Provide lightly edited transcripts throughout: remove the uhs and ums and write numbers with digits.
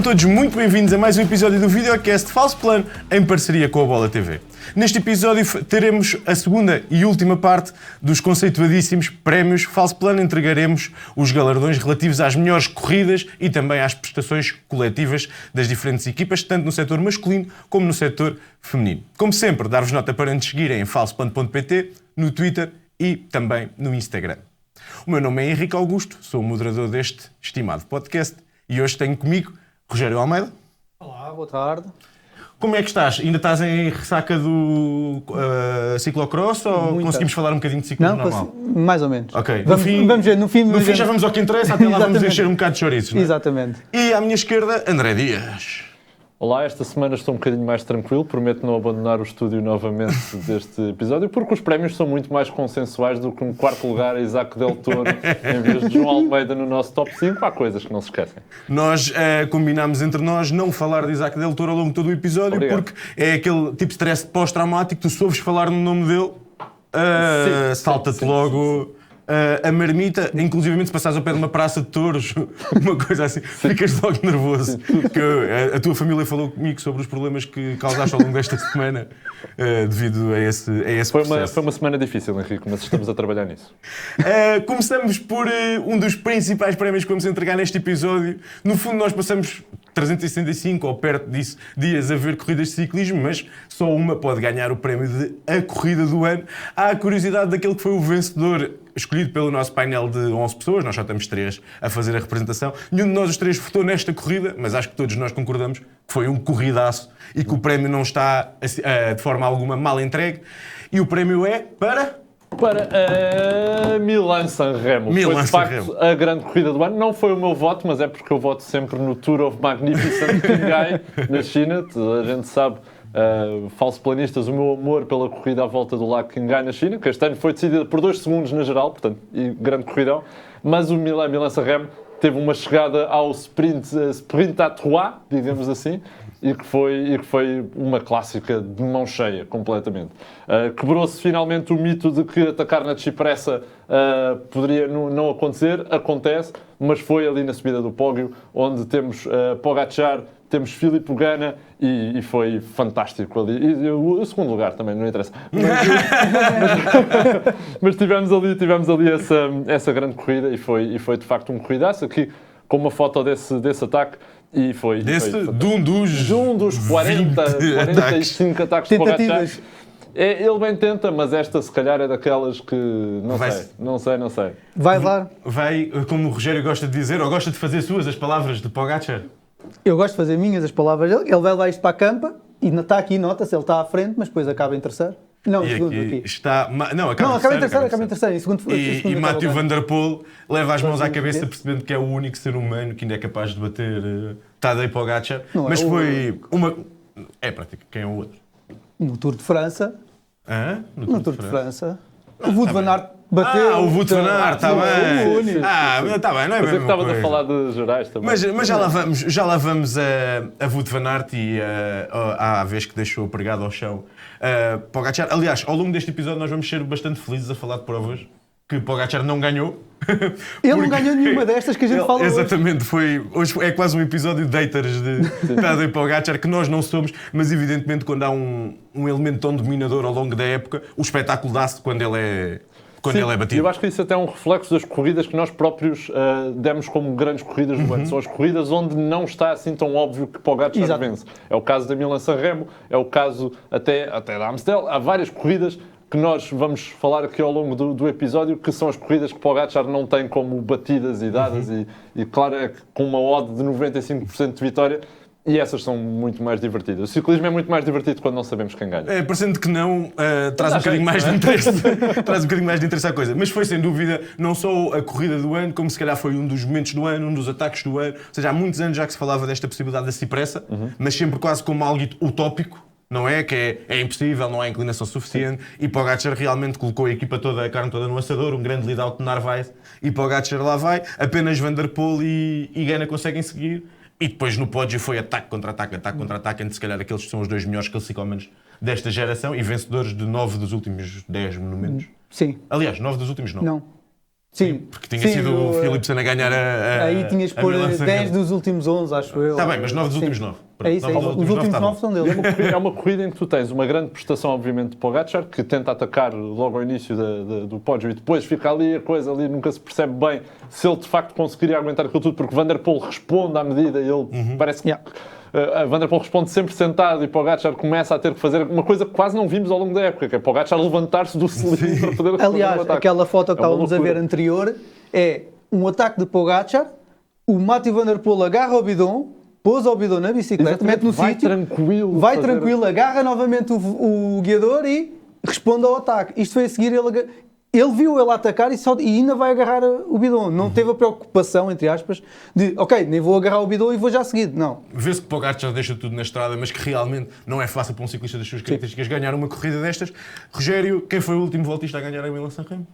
todos muito bem-vindos a mais um episódio do videocast Falso Plano, em parceria com a Bola TV. Neste episódio teremos a segunda e última parte dos conceituadíssimos prémios Falso Plano. Entregaremos os galardões relativos às melhores corridas e também às prestações coletivas das diferentes equipas, tanto no setor masculino como no setor feminino. Como sempre, dar-vos nota para nos seguirem em falsoplano.pt, no Twitter e também no Instagram. O meu nome é Henrique Augusto, sou o moderador deste estimado podcast e hoje tenho comigo Rogério Almeida. Olá, boa tarde. Como é que estás? Ainda estás em ressaca do ciclocross ou conseguimos falar um bocadinho de ciclismo normal? Mais ou menos. Ok. Vamos ver, no fim já vamos ao que interessa, até lá vamos encher um bocado de chouriços, não é? Exatamente. E à minha esquerda, André Dias. Olá, esta semana estou um bocadinho mais tranquilo, prometo não abandonar o estúdio novamente deste episódio, porque os prémios são muito mais consensuais do que um quarto lugar a Isaac Del Toro em vez de João Almeida no nosso top 5. Há coisas que não se esquecem. Nós combinámos entre nós não falar de Isaac Del Toro ao longo de todo o episódio. Obrigado. Porque é aquele tipo de stress pós-traumático, tu soubes falar no nome dele, salta-te logo... a marmita, inclusivamente se passares ao pé de uma praça de touros, uma coisa assim, ficas logo nervoso. Que a tua família falou comigo sobre os problemas que causaste ao longo desta semana devido a esse processo. Foi uma semana difícil, Henrique, mas estamos a trabalhar nisso. Começamos por um dos principais prémios que vamos entregar neste episódio. No fundo, nós passamos 365 ou perto disso dias a ver corridas de ciclismo, mas só uma pode ganhar o prémio de a corrida do ano. Há a curiosidade daquele que foi o vencedor escolhido pelo nosso painel de 11 pessoas, nós só estamos 3 a fazer a representação. Nenhum de nós os 3 votou nesta corrida, mas acho que todos nós concordamos que foi um corridaço e que o prémio não está de forma alguma mal entregue. E o prémio é para Milan-San Remo. Foi de facto a grande corrida do ano. Não foi o meu voto, mas é porque eu voto sempre no Tour of Magnificent Qinghai na China. A gente sabe, falsos planistas, o meu amor pela corrida à volta do lago Qinghai na China, que este ano foi decidida por 2 segundos na geral, portanto, e grande corridão. Mas o Milan-San Remo teve uma chegada ao sprint à Trois, digamos assim, e que foi uma clássica de mão cheia, completamente. Quebrou-se finalmente o mito de que atacar na Cipressa poderia não acontecer. Acontece, mas foi ali na subida do pódio, onde temos Pogačar, temos Filippo Ganna e foi fantástico ali. E o segundo lugar também, não interessa. Mas tivemos ali essa grande corrida e foi de facto um corridaço aqui, com uma foto desse ataque. E foi de um dos 45 ataques de Pogačar. Ele bem tenta, mas esta se calhar é daquelas que não sei. Vai dar. Vai, como o Rogério gosta de dizer, ou gosta de fazer suas as palavras de Pogačar. Eu gosto de fazer minhas as palavras dele. Ele vai levar isto para a campa e está aqui, nota-se, ele está à frente, mas depois acaba em terceiro. Não, em segundo aqui. Acaba em terceiro. Em segundo, e Mathieu Van Der Poel leva as mãos à cabeça percebendo que é o único ser humano que ainda é capaz de bater Tadej Pogačar. Mas foi uma... É prática. Quem é o outro? No Tour de França. No Tour de França. O Wout van Aert bateu. O Wout van Aert, está bem. Está bem, não é mesmo. Estavas a falar de gerais também. Mas já lá vamos a Wout van Aert e à vez que deixou pregado ao chão Pogačar. Aliás, ao longo deste episódio nós vamos ser bastante felizes a falar de provas que Pogačar não ganhou. Ele não ganhou nenhuma destas que a gente fala exatamente, hoje é quase um episódio de haters de Tadej Pogačar, que nós não somos, mas evidentemente quando há um elemento tão dominador ao longo da época, o espetáculo dá-se quando ele é batido. Eu acho que isso até é um reflexo das corridas que nós próprios demos como grandes corridas do ano. São as corridas onde não está assim tão óbvio que Pogačar vence. É o caso da Milan-San Remo, é o caso até da Amstel. Há várias corridas que nós vamos falar aqui ao longo do episódio, que são as corridas que Pogačar não tem como batidas e dadas, e claro, é com uma odd de 95% de vitória, e essas são muito mais divertidas. O ciclismo é muito mais divertido quando não sabemos quem ganha. Parecendo que não, traz um bocadinho mais de interesse. Traz um bocadinho mais de interesse à coisa. Mas foi, sem dúvida, não só a corrida do ano, como se calhar foi um dos momentos do ano, um dos ataques do ano. Ou seja, há muitos anos já que se falava desta possibilidade da Cipressa, mas sempre quase como algo utópico. Não é? Que é impossível, não há inclinação suficiente. E Pogačar realmente colocou a equipa toda, a carne toda no assador, um grande lead-out de Narvaez. E Pogačar lá vai. Apenas Van Der Poel e Ganna conseguem seguir. E depois no pódio foi ataque contra ataque, entre se calhar aqueles que são os 2 melhores classicómanos desta geração e vencedores de 9 dos últimos 10 monumentos. Sim. Aliás, 9 dos últimos 9. Não. Sim. Porque tinha sido o Philipsen a ganhar a Aí tinhas que pôr 10 dos últimos 11, acho eu. Está bem, mas 9 dos últimos 9. É isso, os últimos 9 são deles. É uma corrida em que tu tens uma grande prestação, obviamente, de Pogačar, que tenta atacar logo ao início do pódio e depois fica ali a coisa, ali nunca se percebe bem se ele de facto conseguiria aguentar aquilo tudo, porque Van der Poel responde à medida e ele parece que... A Van der Poel responde sempre sentado e Pogačar começa a ter que fazer uma coisa que quase não vimos ao longo da época, que é Pogačar levantar-se do selim para poder responder. Aliás, aquela foto que estávamos a ver anterior é um ataque de Pogačar, o Mathieu Van der Poel agarra o bidon, pousa o bidon na bicicleta, mete no sítio, vai tranquilo, agarra novamente o guiador e responde ao ataque. Isto foi a seguir, ele viu ele atacar e ainda vai agarrar o bidon. Não teve a preocupação, entre aspas, de ok, nem vou agarrar o bidon e vou já seguir. Não. Vê-se que Pogačar deixa tudo na estrada, mas que realmente não é fácil para um ciclista das suas características ganhar uma corrida destas. Rogério, quem foi o último voltista a ganhar a Milan-San Remo?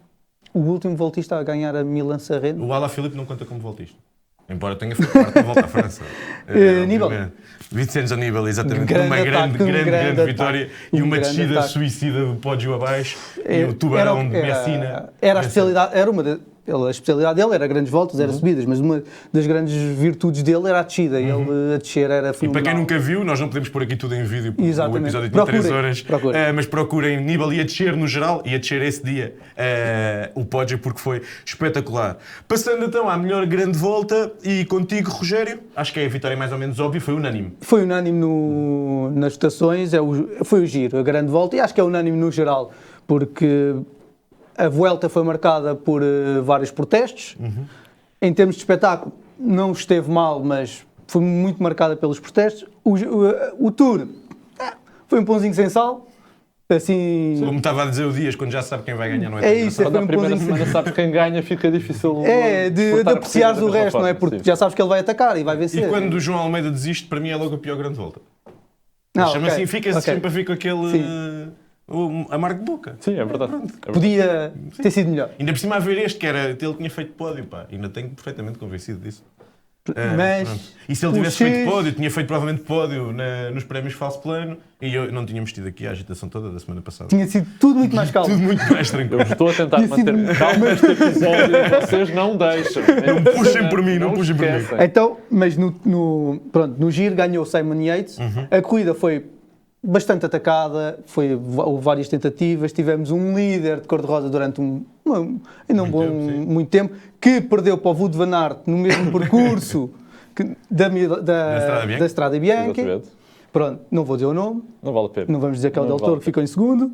O último voltista a ganhar a Milan-San Remo? O Alaphilippe não conta como voltista. Embora tenha feito parte da volta à França. Nibali. Vincenzo Nibali, exatamente. Uma grande vitória e uma descida suicida do pódio abaixo. E o tubarão de Messina. Era a especialidade, a especialidade dele era grandes voltas, era subidas, mas uma das grandes virtudes dele era a descida. E ele a descer era fenomenal. E para quem nunca viu, nós não podemos pôr aqui tudo em vídeo, porque o episódio tem 3 horas. Mas procurem Nibali a descer no geral e a descer esse dia o pódio, porque foi espetacular. Passando então à melhor grande volta, e contigo, Rogério, acho que é a vitória mais ou menos óbvia, foi unânime. Foi unânime nas votações, foi o Giro, a grande volta, e acho que é unânime no geral, porque a Vuelta foi marcada por vários protestos. Em termos de espetáculo, não esteve mal, mas foi muito marcada pelos protestos. O Tour foi um pãozinho sem sal. Assim... Como estava a dizer o Dias, quando já sabe quem vai ganhar, não é? É isso, quando a primeira semana sabes quem ganha, fica difícil de apreciares o resto, não é? Porque já sabes que ele vai atacar e vai vencer. E quando o João Almeida desiste, para mim é logo a pior grande volta. Chama assim, sempre fica aquele... amargo de boca. Sim, é verdade. Podia ter sido melhor. Ainda por cima a ver este, que ele tinha feito pódio, pá. Ainda tenho perfeitamente convencido disso. Mas e se ele tivesse feito pódio, tinha feito provavelmente pódio nos prémios Falso Plano, e eu não tínhamos tido aqui a agitação toda da semana passada. Tinha sido tudo muito mais calmo. Tudo muito mais tranquilo. Eu estou a tentar manter calma neste episódio e vocês não deixam. Não puxem por mim, não puxem por mim. Então, mas no Giro ganhou Simon Yates. A corrida foi bastante atacada, houve várias tentativas, tivemos um líder de cor-de-rosa durante muito tempo, que perdeu para o Wout van Aert no mesmo percurso da Strade Bianche. Pronto, não vou dizer o nome. Não vale a pena. Não vamos dizer que é o Del Toro que ficou em segundo.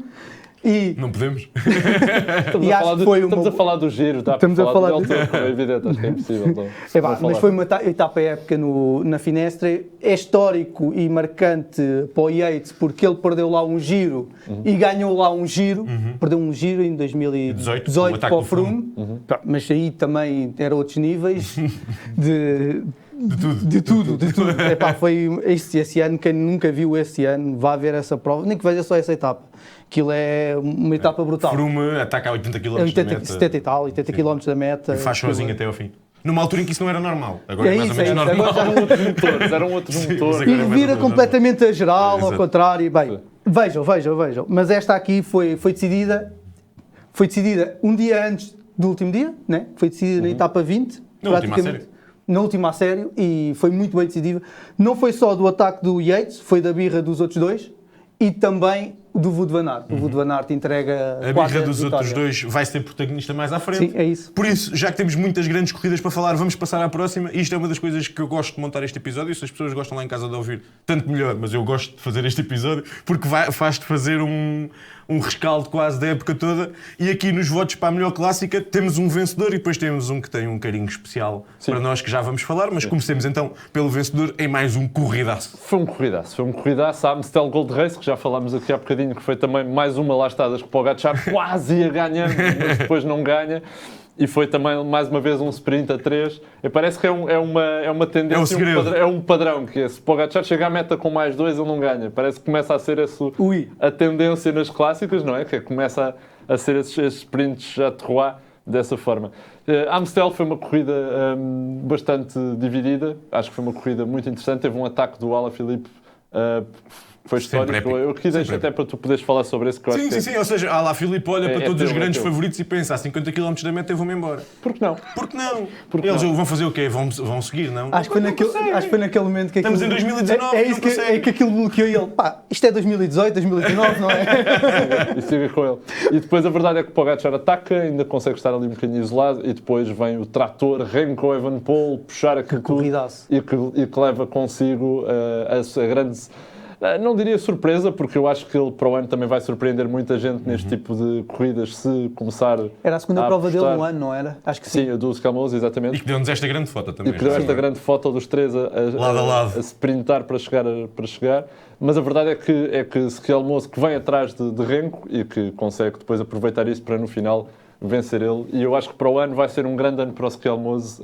Não podemos. Estamos a falar do Giro, estamos a falar do Del Toro, é evidente, acho que é impossível. Mas foi uma etapa épica na Finestre, é histórico e marcante para o Yates, porque ele perdeu lá um Giro e ganhou lá um Giro, perdeu um Giro em 2018 para o Froome, mas aí também eram outros níveis de tudo. Foi esse ano, quem nunca viu esse ano, vá ver essa prova, nem que veja só essa etapa. Aquilo é uma etapa brutal. Froome ataca a 80 km da meta. 70 e tal, 80 km da meta. E faz sozinho até ao fim. Numa altura em que isso não era normal. Agora é mais ou menos normal. Eram outros motores. E vira completamente a geral, ao contrário. Bem, vejam. Mas esta aqui foi decidida um dia antes do último dia, né? Foi decidida na etapa 20. Na última a sério, e foi muito bem decidida. Não foi só do ataque do Yates, foi da birra dos outros dois e também do Wout van Aert. O Wout van Aert entrega a birra dos outros dois vai ser protagonista mais à frente. Sim, é isso. Por isso, já que temos muitas grandes corridas para falar, vamos passar à próxima. Isto é uma das coisas que eu gosto de montar este episódio. Se as pessoas gostam lá em casa de ouvir, tanto melhor, mas eu gosto de fazer este episódio porque faz-te fazer um rescaldo quase da época toda. E aqui nos votos para a melhor clássica temos um vencedor e depois temos um que tem um carinho especial para nós, que já vamos falar, mas comecemos então pelo vencedor em mais um corridaço. Foi um corridaço. A Amstel Gold Race, que já falámos aqui há bocadinho, que foi também mais uma lá está das que Pogačar quase ia ganhando, mas depois não ganha. E foi também, mais uma vez, um sprint a 3. E parece que é uma tendência, é um padrão, que se Pogačar chega à meta com mais 2, ele não ganha. Parece que começa a ser a tendência nas clássicas, não é? Que começa a ser esses sprints a terroir dessa forma. Amstel foi uma corrida bastante dividida. Acho que foi uma corrida muito interessante. Teve um ataque do Alaphilippe Foi histórico. Eu aqui deixo até para tu poderes falar sobre esse que eu acho que sim. Ou seja, lá Filipe olha para todos os grandes favoritos e pensa, a 50 km da meta eu vou-me embora. Por que não? Eles vão fazer o quê? Vão seguir, não? Acho que foi naquele momento que estamos em 2019, é que aquilo bloqueou ele. Pá, isto é 2018, 2019, não é? E siga com ele. E depois a verdade é que o Pogačar ataca, ainda consegue estar ali um bocadinho isolado e depois vem o trator, Remco Evenepoel, puxar aquilo tudo e que leva consigo a grande... Não diria surpresa, porque eu acho que ele para o ano também vai surpreender muita gente neste tipo de corridas se começar. Era a segunda prova dele no ano, não era? Acho que sim. Sim, a do Skelmose, exatamente. E que deu-nos esta grande foto também. E que deu esta grande foto dos três lado a lado. A sprintar para chegar. Mas a verdade é que Skelmose que vem atrás de Remco e que consegue depois aproveitar isso para no final vencer ele, e eu acho que para o ano vai ser um grande ano para o Skelmose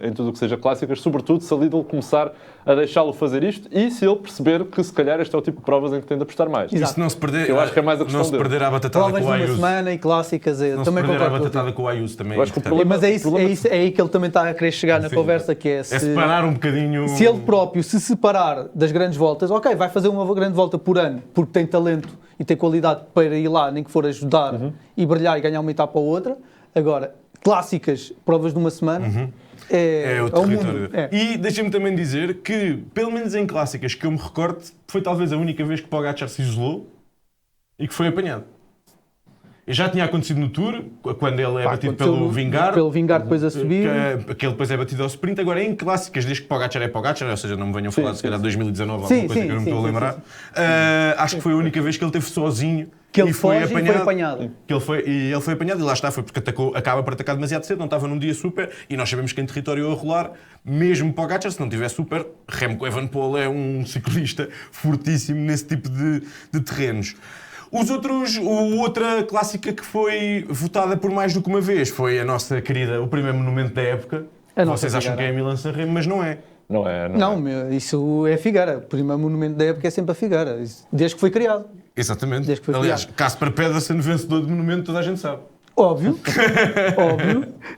em tudo o que seja clássicas, sobretudo se a Lidl começar a deixá-lo fazer isto e se ele perceber que se calhar este é o tipo de provas em que tem de apostar mais. E se não se perder, eu acho que é mais a questão não se perder a batatada com o Ayuso. Provas de uma semana e clássicas, eu também concordo. Não se perder a batatada com o Ayuso também. Mas é aí que ele também está a querer chegar na conversa, que é separar um bocadinho... Se ele próprio se separar das grandes voltas, ok, vai fazer uma grande volta por ano, porque tem talento e tem qualidade para ir lá, nem que for ajudar e brilhar e ganhar uma etapa ou outra. Agora, clássicas, provas de uma semana, é o território. E deixa-me também dizer que, pelo menos em clássicas que eu me recordo, foi talvez a única vez que Pogačar se isolou e que foi apanhado. Já tinha acontecido no Tour, quando ele é batido pelo Vingegaard. Pelo Vingegaard depois a subir. Que ele depois é batido ao sprint. Agora, em clássicas, desde que Pogačar é Pogačar, ou seja, não me venham falar se calhar de 2019 ou alguma coisa que eu não me estou a lembrar, acho que foi a única vez que ele esteve sozinho. Que ele foi apanhado. Ele foi apanhado e lá está, foi porque acaba por atacar demasiado cedo, não estava num dia super, e nós sabemos que em território a rolar, mesmo Pogačar, se não tiver super, Remco Evenepoel é um ciclista fortíssimo nesse tipo de terrenos. Outra clássica que foi votada por mais do que uma vez foi a nossa querida, o primeiro monumento da época. Vocês acham que é a Milan-San Remo, mas não é. Não, isso é a Figueira. O primeiro monumento da época é sempre a Figueira, desde que foi criado. Exatamente. Aliás, Casper Pedersen, vencedor de monumento, toda a gente sabe. Óbvio.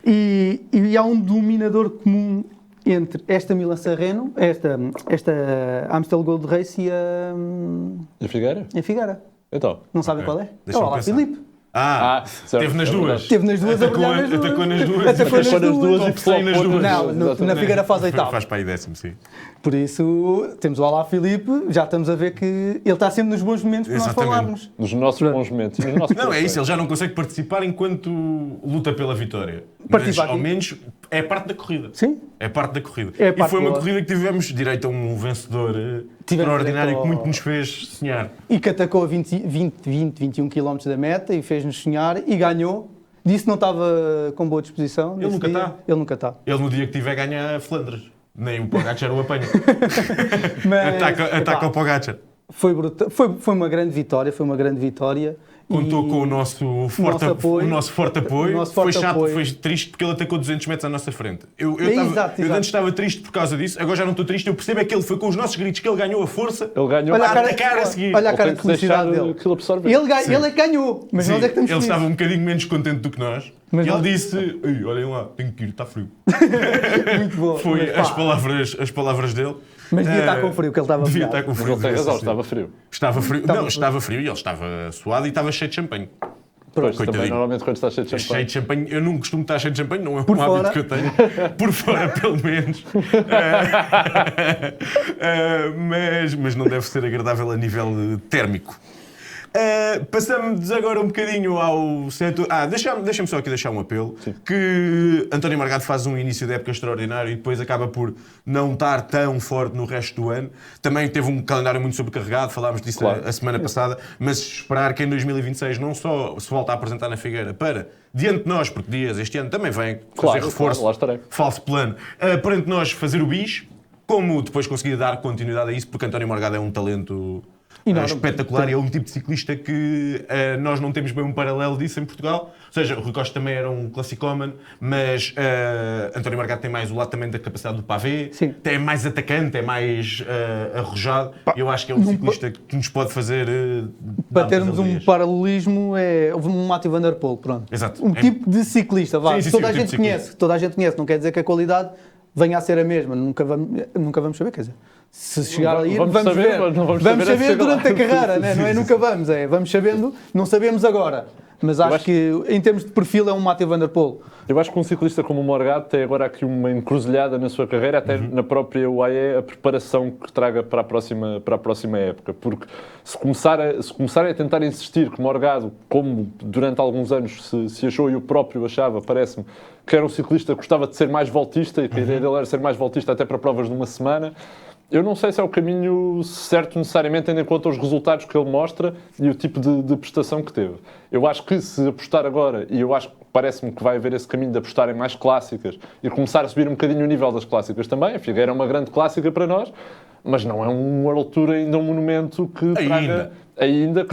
E há um dominador comum entre esta Milan-San Remo, esta Amstel Gold Race e a Figueira? A Figueira. Então. Não sabem qual é? Olá, Filipe. Teve nas duas. Teve nas duas, atacou nas duas. Atacou nas duas e foi nas duas. Não, na Figueira faz oitavo. Faz para aí 10º, sim. Por isso, temos o Olá Filipe, já estamos a ver que ele está sempre nos bons momentos para nós falarmos. Nos nossos bons momentos. Não, é isso, ele já não consegue participar enquanto luta pela vitória. Mas, ao menos, é parte da corrida. Sim. É parte da corrida. E foi uma corrida que tivemos direito a um vencedor extraordinário que muito nos fez sonhar. E que atacou a 21 km da meta e fez-nos sonhar e ganhou. Disse que não estava com boa disposição. Ele nunca está. Ele nunca está. Ele no dia que tiver ganha Flandres. Nem o Pogačar o apanha. Ataca o Pogačar. Foi uma grande vitória, Contou com o nosso forte apoio. Foi chato, foi triste porque ele atacou 200 metros à nossa frente. Eu antes estava triste por causa disso, agora já não estou triste. Eu percebo é que ele foi com os nossos gritos que ele ganhou a força. Ele ganhou a atacar a seguir. Olha a cara de felicidade dele. Ele é que ganhou, mas nós é que estamos Ele estava um bocadinho menos contente do que nós. E ele disse, olhem lá, tenho que ir, está frio. Muito bom. Foi as palavras dele. Mas devia estar com frio, que ele estava Devia estar com frio. Ele tem razão, estava frio. Estava frio e ele estava suado e estava cheio de champanhe. Pois, também, normalmente quando está cheio de champanhe... Eu não costumo estar cheio de champanhe, não é um hábito que eu tenho. Por fora, pelo menos. Mas não deve ser agradável a nível térmico. Passamos agora um bocadinho ao setor... Deixa-me só aqui deixar um apelo. Sim. Que António Margado faz um início de época extraordinário e depois acaba por não estar tão forte no resto do ano. Também teve um calendário muito sobrecarregado, falámos disso a semana passada, mas esperar que em 2026 não só se volta a apresentar na Figueira para, diante de nós, porque Dias este ano também vem fazer reforço, lá estarei. Falso plano, perante de nós fazer o bis, como depois conseguir dar continuidade a isso, porque António Margado é um talento... espetacular e é um tipo de ciclista que nós não temos bem um paralelo disso em Portugal. Ou seja, o Rui Costa também era um classicómano, mas António Margado tem mais o lado também da capacidade do pavé, é mais atacante, é mais arrojado. Eu acho que é um ciclista que nos pode fazer... para termos um paralelismo, é um Mathieu Van Der Poel, pronto. Exato. Tipo de ciclista, toda a gente conhece, não quer dizer que a qualidade venha a ser a mesma, nunca vamos saber, quer dizer... Se chegar a ir, vamos vamos saber, ver. mas não vamos Vamos saber saber durante a carreira, né? Não é? Nunca vamos, vamos sabendo, não sabemos agora. Mas acho que, em termos de perfil, é um Mathieu Van Der Poel. Eu acho que um ciclista como o Morgado tem agora aqui uma encruzilhada na sua carreira, até na própria UAE, a preparação que traga para a próxima época. Porque se começarem a tentar insistir que Morgado, como durante alguns anos se achou e o próprio achava, parece-me, que era um ciclista que gostava de ser mais voltista e que a ideia dele era ser mais voltista até para provas de uma semana, eu não sei se é o caminho certo necessariamente, tendo em conta os resultados que ele mostra e o tipo de prestação que teve. Eu acho que se apostar agora, e eu acho que parece-me que vai haver esse caminho de apostar em mais clássicas e começar a subir um bocadinho o nível das clássicas também, a Figueira é uma grande clássica para nós, mas não é um World Tour ainda um monumento que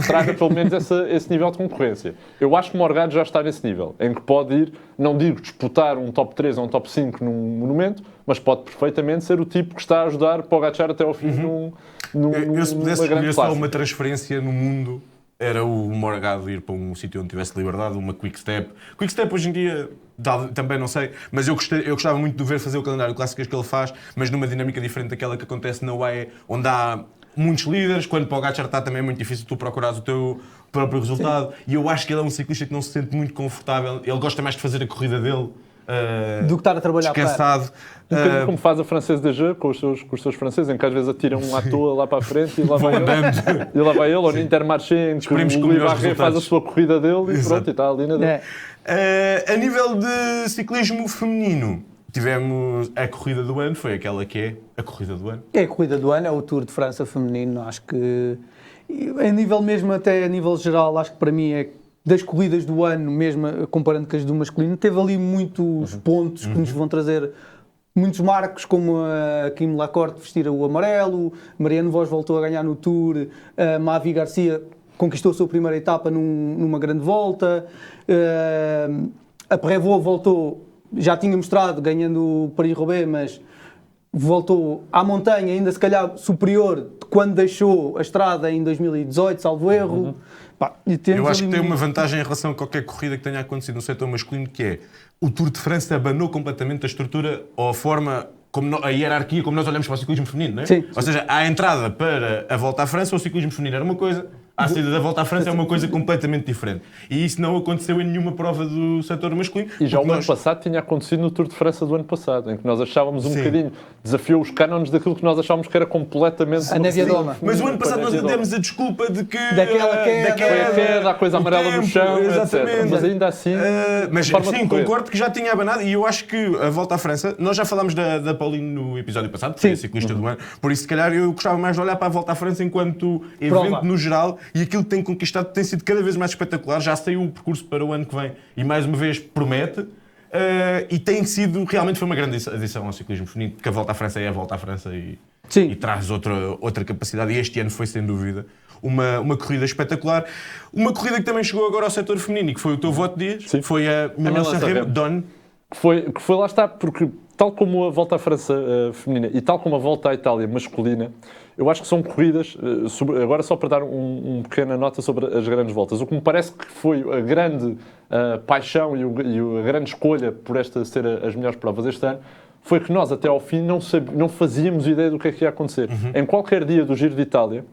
traga pelo menos esse nível de concorrência. Eu acho que o Morgado já está nesse nível, em que pode ir, não digo disputar um top 3 ou um top 5 num monumento, mas pode perfeitamente ser o tipo que está a ajudar Pogačar até ao fim Eu, se pudesse escolher só clássica. uma transferência no mundo, era o Morgado ir para um sítio onde tivesse liberdade, uma Quick Step. Quick Step hoje em dia, também não sei, mas eu gostava muito de ver fazer o calendário clássicas que ele faz, mas numa dinâmica diferente daquela que acontece na UAE, onde há muitos líderes. Quando Pogačar está também é muito difícil tu procurares o teu próprio resultado. Sim. E eu acho que ele é um ciclista que não se sente muito confortável. Ele gosta mais de fazer a corrida dele do que estar a trabalhar descansado. Um bocadinho como faz a Française des Jeux com os seus franceses, em que às vezes atiram um à toa lá para a frente e lá vai ele. E lá vai ele, ou no Intermarché, em que o Louis Barret faz a sua corrida dele e pronto, e está ali na dele. A nível de ciclismo feminino, tivemos a corrida do ano, foi aquela que é a corrida do ano. É a corrida do ano, é o Tour de França feminino. Acho que, a nível mesmo, até a nível geral, acho que para mim é das corridas do ano, mesmo comparando com as do masculino, teve ali muitos pontos que nos vão trazer muitos marcos, como a Kim Lacorte vestir o amarelo, Marianne Vos voltou a ganhar no Tour, a Mavi Garcia conquistou a sua primeira etapa numa grande volta, a Prévost voltou, já tinha mostrado ganhando o Paris-Roubaix, mas voltou à montanha ainda se calhar superior de quando deixou a estrada em 2018, salvo erro. Eu acho que tem uma vantagem em relação a qualquer corrida que tenha acontecido no setor masculino, que é o Tour de França abanou completamente a estrutura ou a forma, a hierarquia como nós olhamos para o ciclismo feminino, não é? Sim. Ou seja, a entrada para a Volta à França, o ciclismo feminino era uma coisa, a saída da Volta à França é uma coisa completamente diferente. E isso não aconteceu em nenhuma prova do setor masculino. E já o ano passado tinha acontecido no Tour de França do ano passado, em que nós achávamos um bocadinho, desafiou os cânones daquilo que nós achávamos que era completamente... A Névia Doma. Mas o ano passado nós demos a desculpa de que... Daquela queda, a coisa amarela no chão, etc. Mas ainda assim... mas sim, concordo que já tinha abanado, e eu acho que a Volta à França, nós já falámos da Pauline no episódio passado, que foi a ciclista do ano, por isso se calhar eu gostava mais de olhar para a Volta à França enquanto evento no geral, e aquilo que tem conquistado tem sido cada vez mais espetacular. Já saiu o percurso para o ano que vem e mais uma vez promete, e tem sido, realmente foi uma grande adição ao ciclismo feminino, porque a Volta à França é a Volta à França e traz outra capacidade, e este ano foi sem dúvida uma corrida espetacular. Uma corrida que também chegou agora ao setor feminino e que foi o teu voto, Dias, foi a Milan-San Remo. Que foi lá está, porque tal como a Volta à França feminina e tal como a Volta à Itália masculina, eu acho que são corridas, agora só para dar uma pequena nota sobre as grandes voltas, o que me parece que foi a grande paixão e a grande escolha por esta ser as melhores provas este ano, foi que nós até ao fim não fazíamos ideia do que é que ia acontecer. Em qualquer dia do Giro de Itália,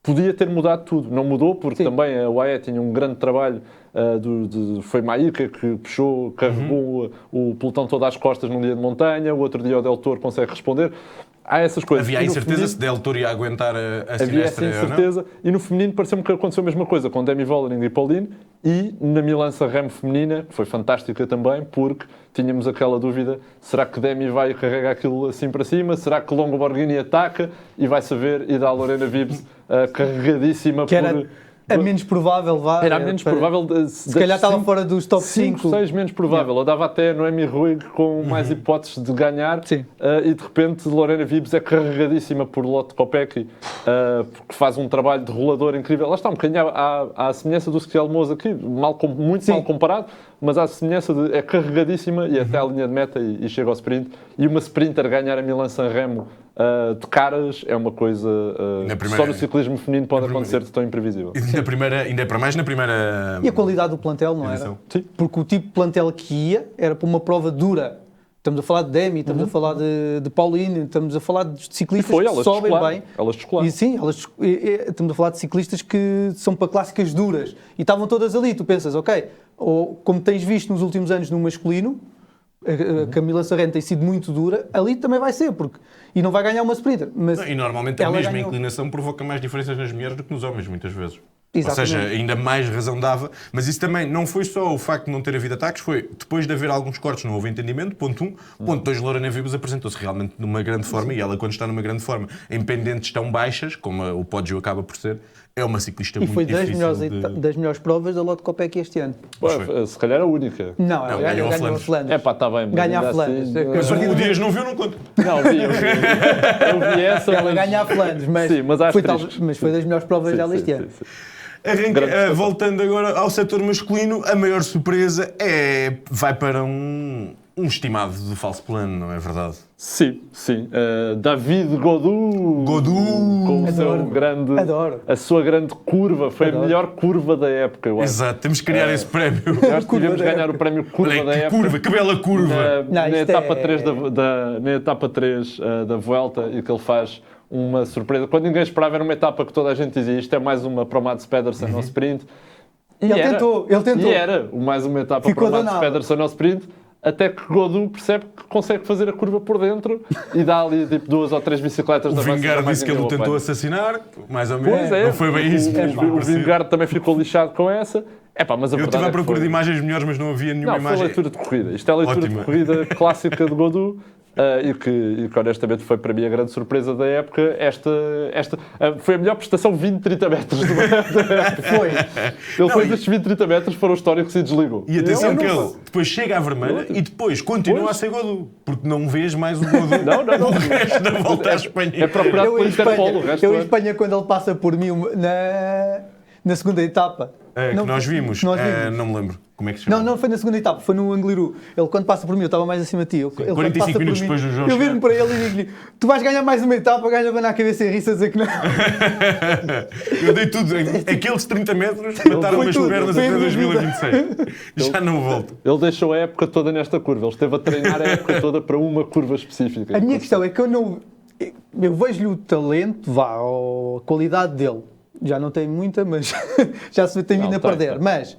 podia ter mudado tudo. Não mudou, porque também a UAE tinha um grande trabalho. Foi Maíca que puxou, carregou o pelotão todo às costas num dia de montanha, o outro dia o Del Toro consegue responder. Há essas coisas. Havia a incerteza se Del Toro ia aguentar a Havia essa incerteza. E no feminino pareceu-me que aconteceu a mesma coisa com Demi Vollering e Pauline, e na Milan-San Remo feminina, que foi fantástica também, porque tínhamos aquela dúvida, será que Demi vai carregar aquilo assim para cima? Será que Longo Borghini ataca e vai saber e dá a Lorena Wibbs carregadíssima a menos provável, Era a menos provável. Se calhar estava fora dos top 5. 6 menos provável. Eu dava até Noemi Ruig com mais hipóteses de ganhar. E de repente Lorena Wibbs é carregadíssima por Lotte Kopecky, porque faz um trabalho de rolador incrível. Lá está um bocadinho à semelhança do Schialmosa aqui, muito mal comparado, mas à semelhança é carregadíssima e até à linha de meta e chega ao sprint. E uma sprinter ganhar a Milan-San Remo de caras é uma coisa só no ciclismo feminino pode acontecer de tão imprevisível. Ainda é para mais na primeira. E a qualidade do plantel, não era? Sim. Porque o tipo de plantel que ia era para uma prova dura. Estamos a falar de Demi, estamos a falar de Paulinho, estamos a falar de ciclistas que sobem bem. Elas descolaram. E sim, estamos a falar de ciclistas que são para clássicas duras. E estavam todas ali. Tu pensas, ok, ou como tens visto nos últimos anos no masculino, a Camila Sarrente tem sido muito dura, ali também vai ser, e não vai ganhar uma sprinter. Mas e normalmente a mesma inclinação provoca mais diferenças nas mulheres do que nos homens, muitas vezes. Exatamente. Ou seja, ainda mais razão dava. Mas isso também não foi só o facto de não ter havido ataques, foi depois de haver alguns cortes, não houve entendimento, ponto 1. Ponto 2, Lorena Vibas apresentou-se realmente numa grande forma, e ela, quando está numa grande forma, em pendentes tão baixas, como o Poggio acaba por ser, é uma ciclista muito difícil. E foi das melhores provas da Lotto Copec este ano. Se calhar a única. Não, ganhou a Flandres. É pá, está bem. Ganha a Flandres. Mas o Dias não viu, não conta. Não, eu vi essa. Ela ganha a Flandres, mas foi das melhores provas dela este ano. Voltando agora ao setor masculino, a maior surpresa vai para um estimado do falso plano, não é verdade? Sim. David Gaudu. Com o seu grande... A sua grande curva. Foi a melhor curva da época, eu acho. Exato, temos que criar esse prémio. Nós tivemos ganhar o prémio curva da época. Que bela curva! Na etapa 3 da Vuelta, e que ele faz uma surpresa. Quando ninguém esperava, era uma etapa que toda a gente dizia isto é mais uma para o Mads Pedersen ao sprint. Ele tentou. E era mais uma etapa para o Mads Pedersen ao sprint, até que Gaudu percebe que consegue fazer a curva por dentro e dá ali tipo 2 ou 3 bicicletas da Vingegaard. O Vingegaard disse que ele o tentou assassinar, mais ou menos. Não foi bem isso. O Vingegaard também ficou lixado com essa. Mas eu estive à procura de imagens melhores, mas não havia nenhuma imagem. Foi leitura de corrida. Isto é a leitura de corrida clássica de Gaudu. E que honestamente foi para mim a grande surpresa da época. Foi a melhor prestação 20-30 metros da época. Ele fez estes 20-30 metros, foram históricos e desligou. E atenção que ele depois chega à vermelha e depois continua a ser Gaudu, porque não vês mais o Gaudu no resto da volta à Espanha. É procurado pelo Interpol o resto. Eu em Espanha, quando ele passa por mim na segunda etapa. Que nós vimos. Não me lembro. Como é que se chama? Não foi na segunda etapa, foi no Angliru. Ele, quando passa por mim, eu estava mais acima de ti. Ele, 45 minutos depois do jogo. Eu viro-me para ele e digo-lhe: tu vais ganhar mais uma etapa, ganha-me na cabeça e ri-se a dizer que não. Eu dei tudo. Aqueles 30 metros mataram as pernas até 2026. Já não volto. Ele deixou a época toda nesta curva. Ele esteve a treinar a época toda para uma curva específica. A minha questão é que eu vejo-lhe o talento, a qualidade dele. Já não tem muita, mas já se tem vindo a perder. Mas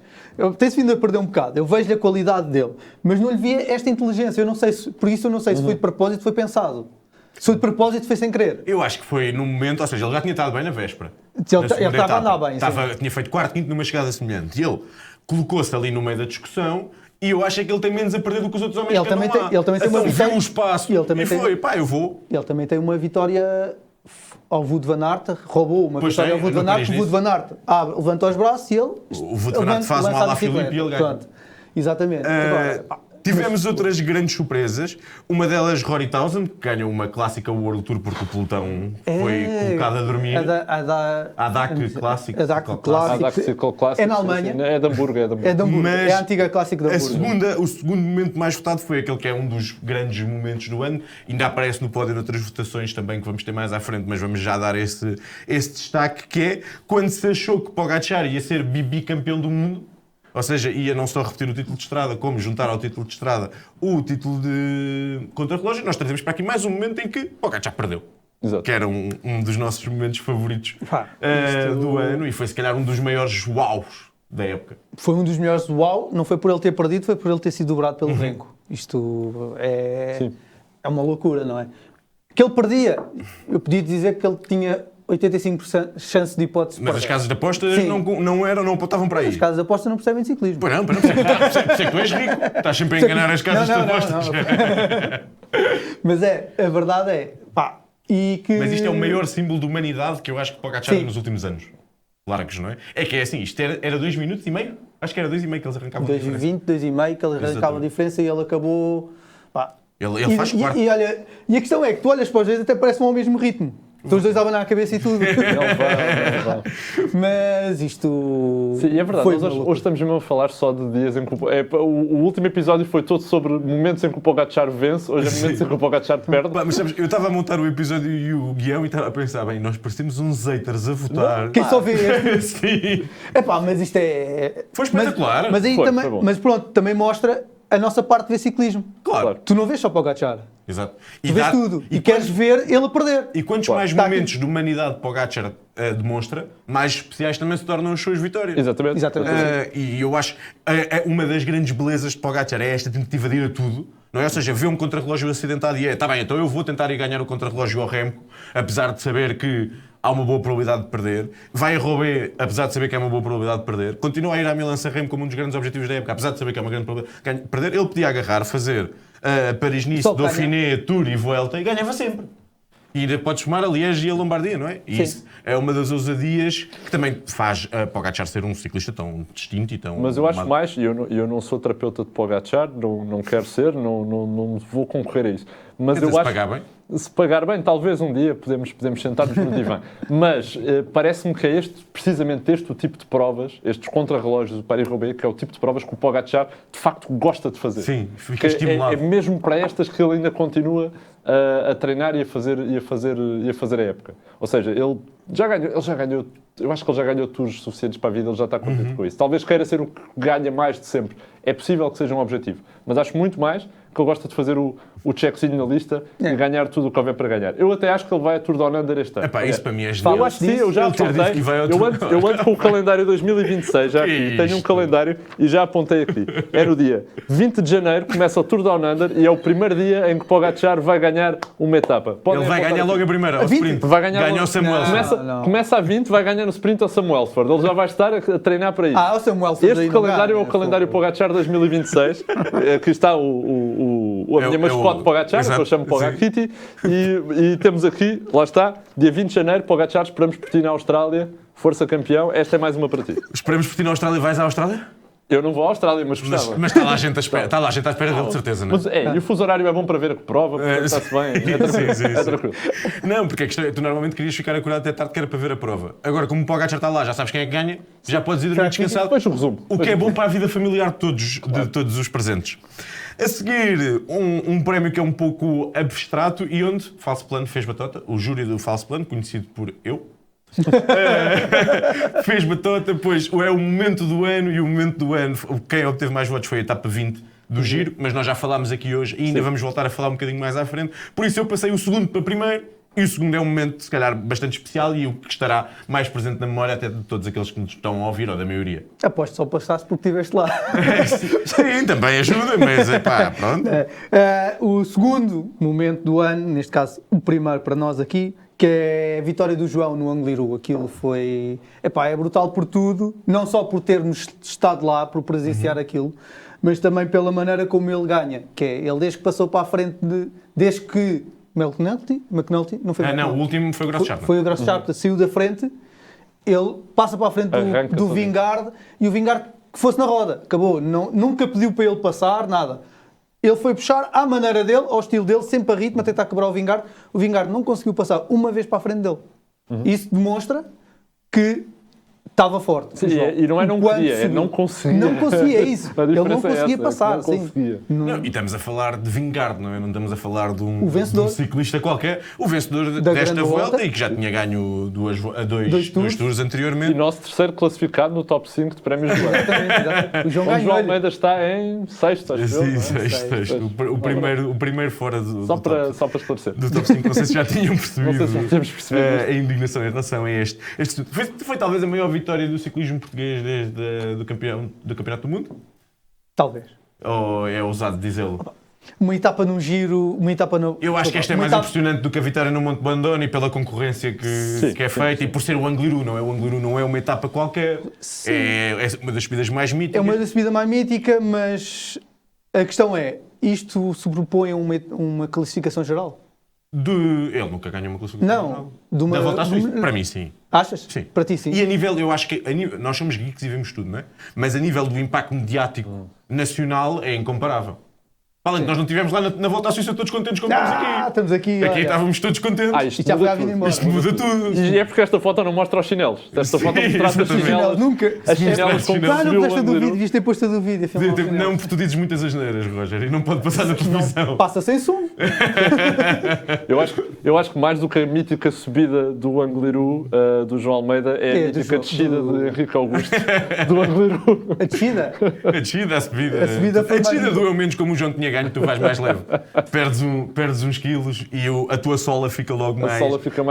tem-se vindo a perder um bocado. Eu vejo a qualidade dele, mas não lhe via esta inteligência. Eu não sei se, por isso eu não sei se foi de propósito, foi pensado. Se foi de propósito, foi sem querer. Eu acho que foi no momento, ou seja, ele já tinha estado bem na véspera. Ele estava a andar bem. Tinha feito quarto, quinto numa chegada semelhante. E ele colocou-se ali no meio da discussão. E eu acho que ele tem menos a perder do que os outros homens que andam lá. Ele também tem uma vitória. Viu o espaço e foi, eu vou. Ele também tem uma vitória ao Wout van Aert, roubou uma vitória ao Wout van Aert. O Wout van Aert levanta os braços e ele... O Wout van Aert faz uma ala Filipe e ele ganha. Pronto. Exatamente. Tivemos outras grandes surpresas. Uma delas, Rory Townsend, que ganhou uma clássica World Tour porque o pelotão foi colocado a dormir. A DAC Classic. É na Alemanha. É de Hamburgo. É a antiga Clássica de Hamburgo. O segundo momento mais votado foi aquele que é um dos grandes momentos do ano. Ainda aparece no pódio noutras votações também, que vamos ter mais à frente, mas vamos já dar esse destaque, que é quando se achou que Pogačar ia ser bicampeão do mundo. Ou seja, ia não só repetir o título de estrada, como juntar ao título de estrada o título de contrarrelógio. Nós trazemos para aqui mais um momento em que Pogačar perdeu. Exato. Que era um dos nossos momentos favoritos do ano e foi se calhar um dos maiores uaus da época. Foi um dos melhores uau, não foi por ele ter perdido, foi por ele ter sido dobrado pelo Renko. Isto é uma loucura, não é? Que ele perdia, eu podia dizer que ele tinha 85% chance de hipótese. Mas as casas de apostas não apontavam para aí. As casas de apostas não percebem de ciclismo. Pois não, por isso é que tu és rico. Estás sempre a enganar as casas de apostas. Mas a verdade é, Mas isto é o maior símbolo de humanidade que eu acho que Pogačar nos últimos anos. Largos, não é? É que é assim, isto era 2 minutos e meio? Acho que era 2,5 que eles arrancavam a diferença. 2,20, 2,5 que eles arrancavam a diferença e ele acabou... Ele faz quarto. E a questão é que tu olhas para os dois até parecem ao mesmo ritmo. Estão os dois a abanar a cabeça e tudo. Mas isto... Sim, é verdade. Nós hoje estamos mesmo a falar só de dias em que... o último episódio foi todo sobre momentos em que o Pogačar vence, hoje é momentos em que o Pogačar perde. Mas sabes, eu estava a montar o episódio e o guião e estava a pensar, nós parecemos uns haters a votar. Quem só vê este? Sim. Mas isto é... Foi espetacular. Mas aí também... Mas pronto, também mostra a nossa parte de ver ciclismo. Claro. Tu não vês só Pogačar. Exato. Tu vês tudo. E queres ver ele a perder. E quantos mais momentos de humanidade Pogačar demonstra, mais especiais também se tornam as suas vitórias. Exatamente. E eu acho uma das grandes belezas de Pogačar é esta tentativa de ir a tudo. Não é? Ou seja, vê um contrarrelógio acidentado e tá bem, então eu vou tentar ir ganhar o contrarrelógio ao Remco, apesar de saber que há uma boa probabilidade de perder. Vai a Roubaix, apesar de saber que é uma boa probabilidade de perder. Continua a ir à Milan-San Remo como um dos grandes objetivos da época, apesar de saber que é uma grande probabilidade de perder. Ele podia agarrar, fazer Paris-Nice, Dauphiné, Tour e Vuelta e ganhava sempre. E ainda podes somar a Liège e a Lombardia, não é? E isso é uma das ousadias que também faz Pogačar ser um ciclista tão distinto e tão... Mas eu acho mais, e eu não sou terapeuta de Pogačar, não quero ser, não vou concorrer a isso. Mas eu acho, pagar bem? Se pagar bem, talvez um dia podemos sentar-nos no divã. Mas parece-me que é precisamente este o tipo de provas, estes contrarrelógios do Paris-Roubaix, que é o tipo de provas que o Pogačar de facto gosta de fazer. Sim, fica estimulado. É mesmo para estas que ele ainda continua a treinar e a fazer a época. Ou seja, ele já ganhou, eu acho que ele já ganhou tours suficientes para a vida, ele já está contente com isso. Talvez queira ser o que ganha mais de sempre. É possível que seja um objetivo, mas acho muito mais que ele gosta de fazer o checkzinho na lista e ganhar tudo o que houver para ganhar. Eu até acho que ele vai a Tour Down Under este ano. Isso para mim é genial. Eu acho que sim, eu já apontei. Eu ando com o calendário 2026 já aqui. Tenho um calendário e já apontei aqui. É no dia 20 de janeiro, começa o Tour Down Under e é o primeiro dia em que Pogačar vai ganhar uma etapa. Ele vai ganhar logo a primeira, ao sprint. Ganha o Samuelsford. Começa a 20, vai ganhar no sprint ao Samuelsford. Ele já vai estar a treinar para isso. O Samuelsford. Este calendário é o calendário Pogačar 2026. Aqui está a minha mascote Pogačar, que eu chamo Pogakiti, e temos aqui, lá está, dia 20 de janeiro, Pogačar, esperamos por ti na Austrália, força campeão, esta é mais uma para ti. Esperamos por ti na Austrália, vais à Austrália? Eu não vou à Austrália, mas gostava. Mas está lá a gente à espera, dele, de certeza, não é? E o fuso horário é bom para ver a prova, porque está-se bem, é tranquilo. Não, porque a questão é, tu normalmente querias ficar acordado até tarde que era para ver a prova. Agora, como o Pogačar está lá, já sabes quem é que ganha, já podes ir dormir descansado. Depois o resumo. O que é bom para a vida familiar de todos os presentes. A seguir, um prémio que é um pouco abstrato e onde Falso Plano fez batota, o júri do Falso Plano, conhecido por eu, fez batota, pois é o momento do ano, e o momento do ano, quem obteve mais votos foi a etapa 20 do Giro, mas nós já falámos aqui hoje e ainda vamos voltar a falar um bocadinho mais à frente, por isso eu passei o segundo para primeiro. E o segundo é um momento, se calhar, bastante especial e o que estará mais presente na memória até de todos aqueles que nos estão a ouvir, ou da maioria. Aposto só passasse porque estiveste lá. Sim, também ajuda, mas pronto. O segundo momento do ano, neste caso o primeiro para nós aqui, que é a vitória do João no Angliru. Aquilo foi... é brutal por tudo, não só por termos estado lá, por presenciar aquilo, mas também pela maneira como ele ganha, que é ele desde que passou para a frente, desde que McNulty? Não foi não, o último foi o Grosjean. Foi o Grosjean, saiu da frente, ele passa para a frente do Vingegaard e o Vingegaard que fosse na roda, acabou, nunca pediu para ele passar, nada. Ele foi puxar à maneira dele, ao estilo dele, sempre a ritmo, a tentar quebrar o Vingegaard não conseguiu passar uma vez para a frente dele. Isso demonstra que estava forte. Sim, e não queria, não conseguia. Não conseguia, é isso. Ele não conseguia passar. Não conseguia. E estamos a falar de Vingegaard, não é? Não estamos a falar de um ciclista qualquer. O vencedor desta volta e que já tinha ganho dois tours anteriormente. E nosso terceiro classificado no top 5 de prémios do ano. O João Almeida está em sexto, acho eu. Sim, sexto. O primeiro fora do só para esclarecer. Do top 5. Não sei se já tinham percebido, não sei se temos percebido a indignação em relação a este. Foi talvez a maior vitória do ciclismo português desde do Campeonato do Mundo? Talvez. Ou é ousado dizê-lo? Uma etapa num Giro, uma etapa no... Eu acho que esta é mais impressionante do que a vitória no Monte Bandone, pela concorrência que é feita e por ser o Angliru, não é? O Angliru não é uma etapa qualquer, é uma das subidas mais míticas. É uma das subidas mais míticas, mas a questão é, isto sobrepõe a uma classificação geral? Ele nunca ganhou uma classificação geral. Da Volta à Suíça? Para mim, sim. Achas? Sim. Para ti, sim. E a nível, eu acho que nós somos geeks e vemos tudo, não é? Mas a nível do impacto mediático nacional é incomparável. Além de nós não estivemos lá na volta à Suíça todos contentes como estamos aqui. Estamos aqui. Aqui estávamos todos contentes. Isto já foi à vida embora. Isto muda tudo. E é porque esta foto não mostra os chinelos. Esta foto mostrava os chinelos. Nunca. As chinelas com Não puseste a do vídeo, devias ter posto a do vídeo. Não, porque tu dizes muitas asneiras, Roger, e não pode passar na televisão. Passa sem som. Eu acho que mais do que a mítica subida do Angliru do João Almeida é a mítica descida de Henrique Augusto do Angliru. A descida? A descida, a subida. A subida foi a descida mais... doeu menos como o João tinha ganho, tu vais mais leve. Perdes uns quilos e a tua sola fica logo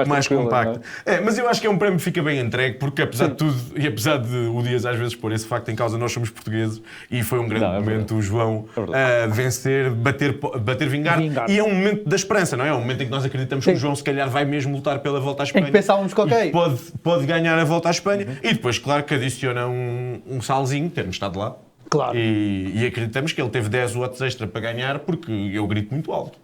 mais compacta. Mas eu acho que é um prémio que fica bem entregue, porque apesar de tudo, e apesar de o Dias às vezes pôr esse facto em causa, nós somos portugueses e foi um grande momento o João vencer, bater, vingar. E é um momento da esperança, não é? É um momento em que nós acreditamos que o João se calhar vai mesmo lutar pela volta à Espanha. Em que pensávamos que ok. Pode ganhar a volta à Espanha e depois, claro, que adiciona um salzinho, termos estado lá. Claro. E acreditamos que ele teve 10 watts extra para ganhar porque eu grito muito alto.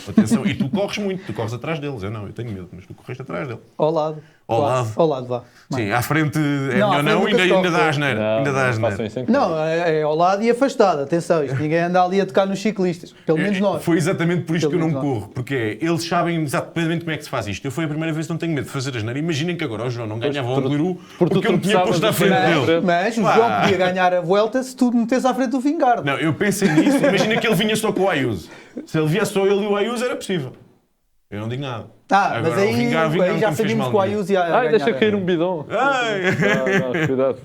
Atenção, e tu corres muito, tu corres atrás deles. Eu tenho medo, mas tu correste atrás dele. Ao lado. Ao lado, vá. Sim, à frente é melhor não, ainda dá asneira. Ainda dá asneira. Não, é ao lado e afastado. Atenção, isto ninguém anda ali a tocar nos ciclistas. Pelo menos nós. Foi exatamente por isto que eu não corro, porque eles sabem exatamente como é que se faz isto. Eu foi a primeira vez que não tenho medo de fazer asneira. Imaginem que agora o João não ganhava o Angliru porque eu me tinha posto à frente dele. Mas o João podia ganhar a volta se tu metesse à frente do Vingarde. Não, eu pensei nisso. Imagina que ele vinha só com o Ayuso. Se ele viesse só ele e o Ayuso era possível. Eu não digo nada. Agora, mas aí já sabíamos que o Ayuso ia ganhar. Deixa cair um bidão. Não, cuidado.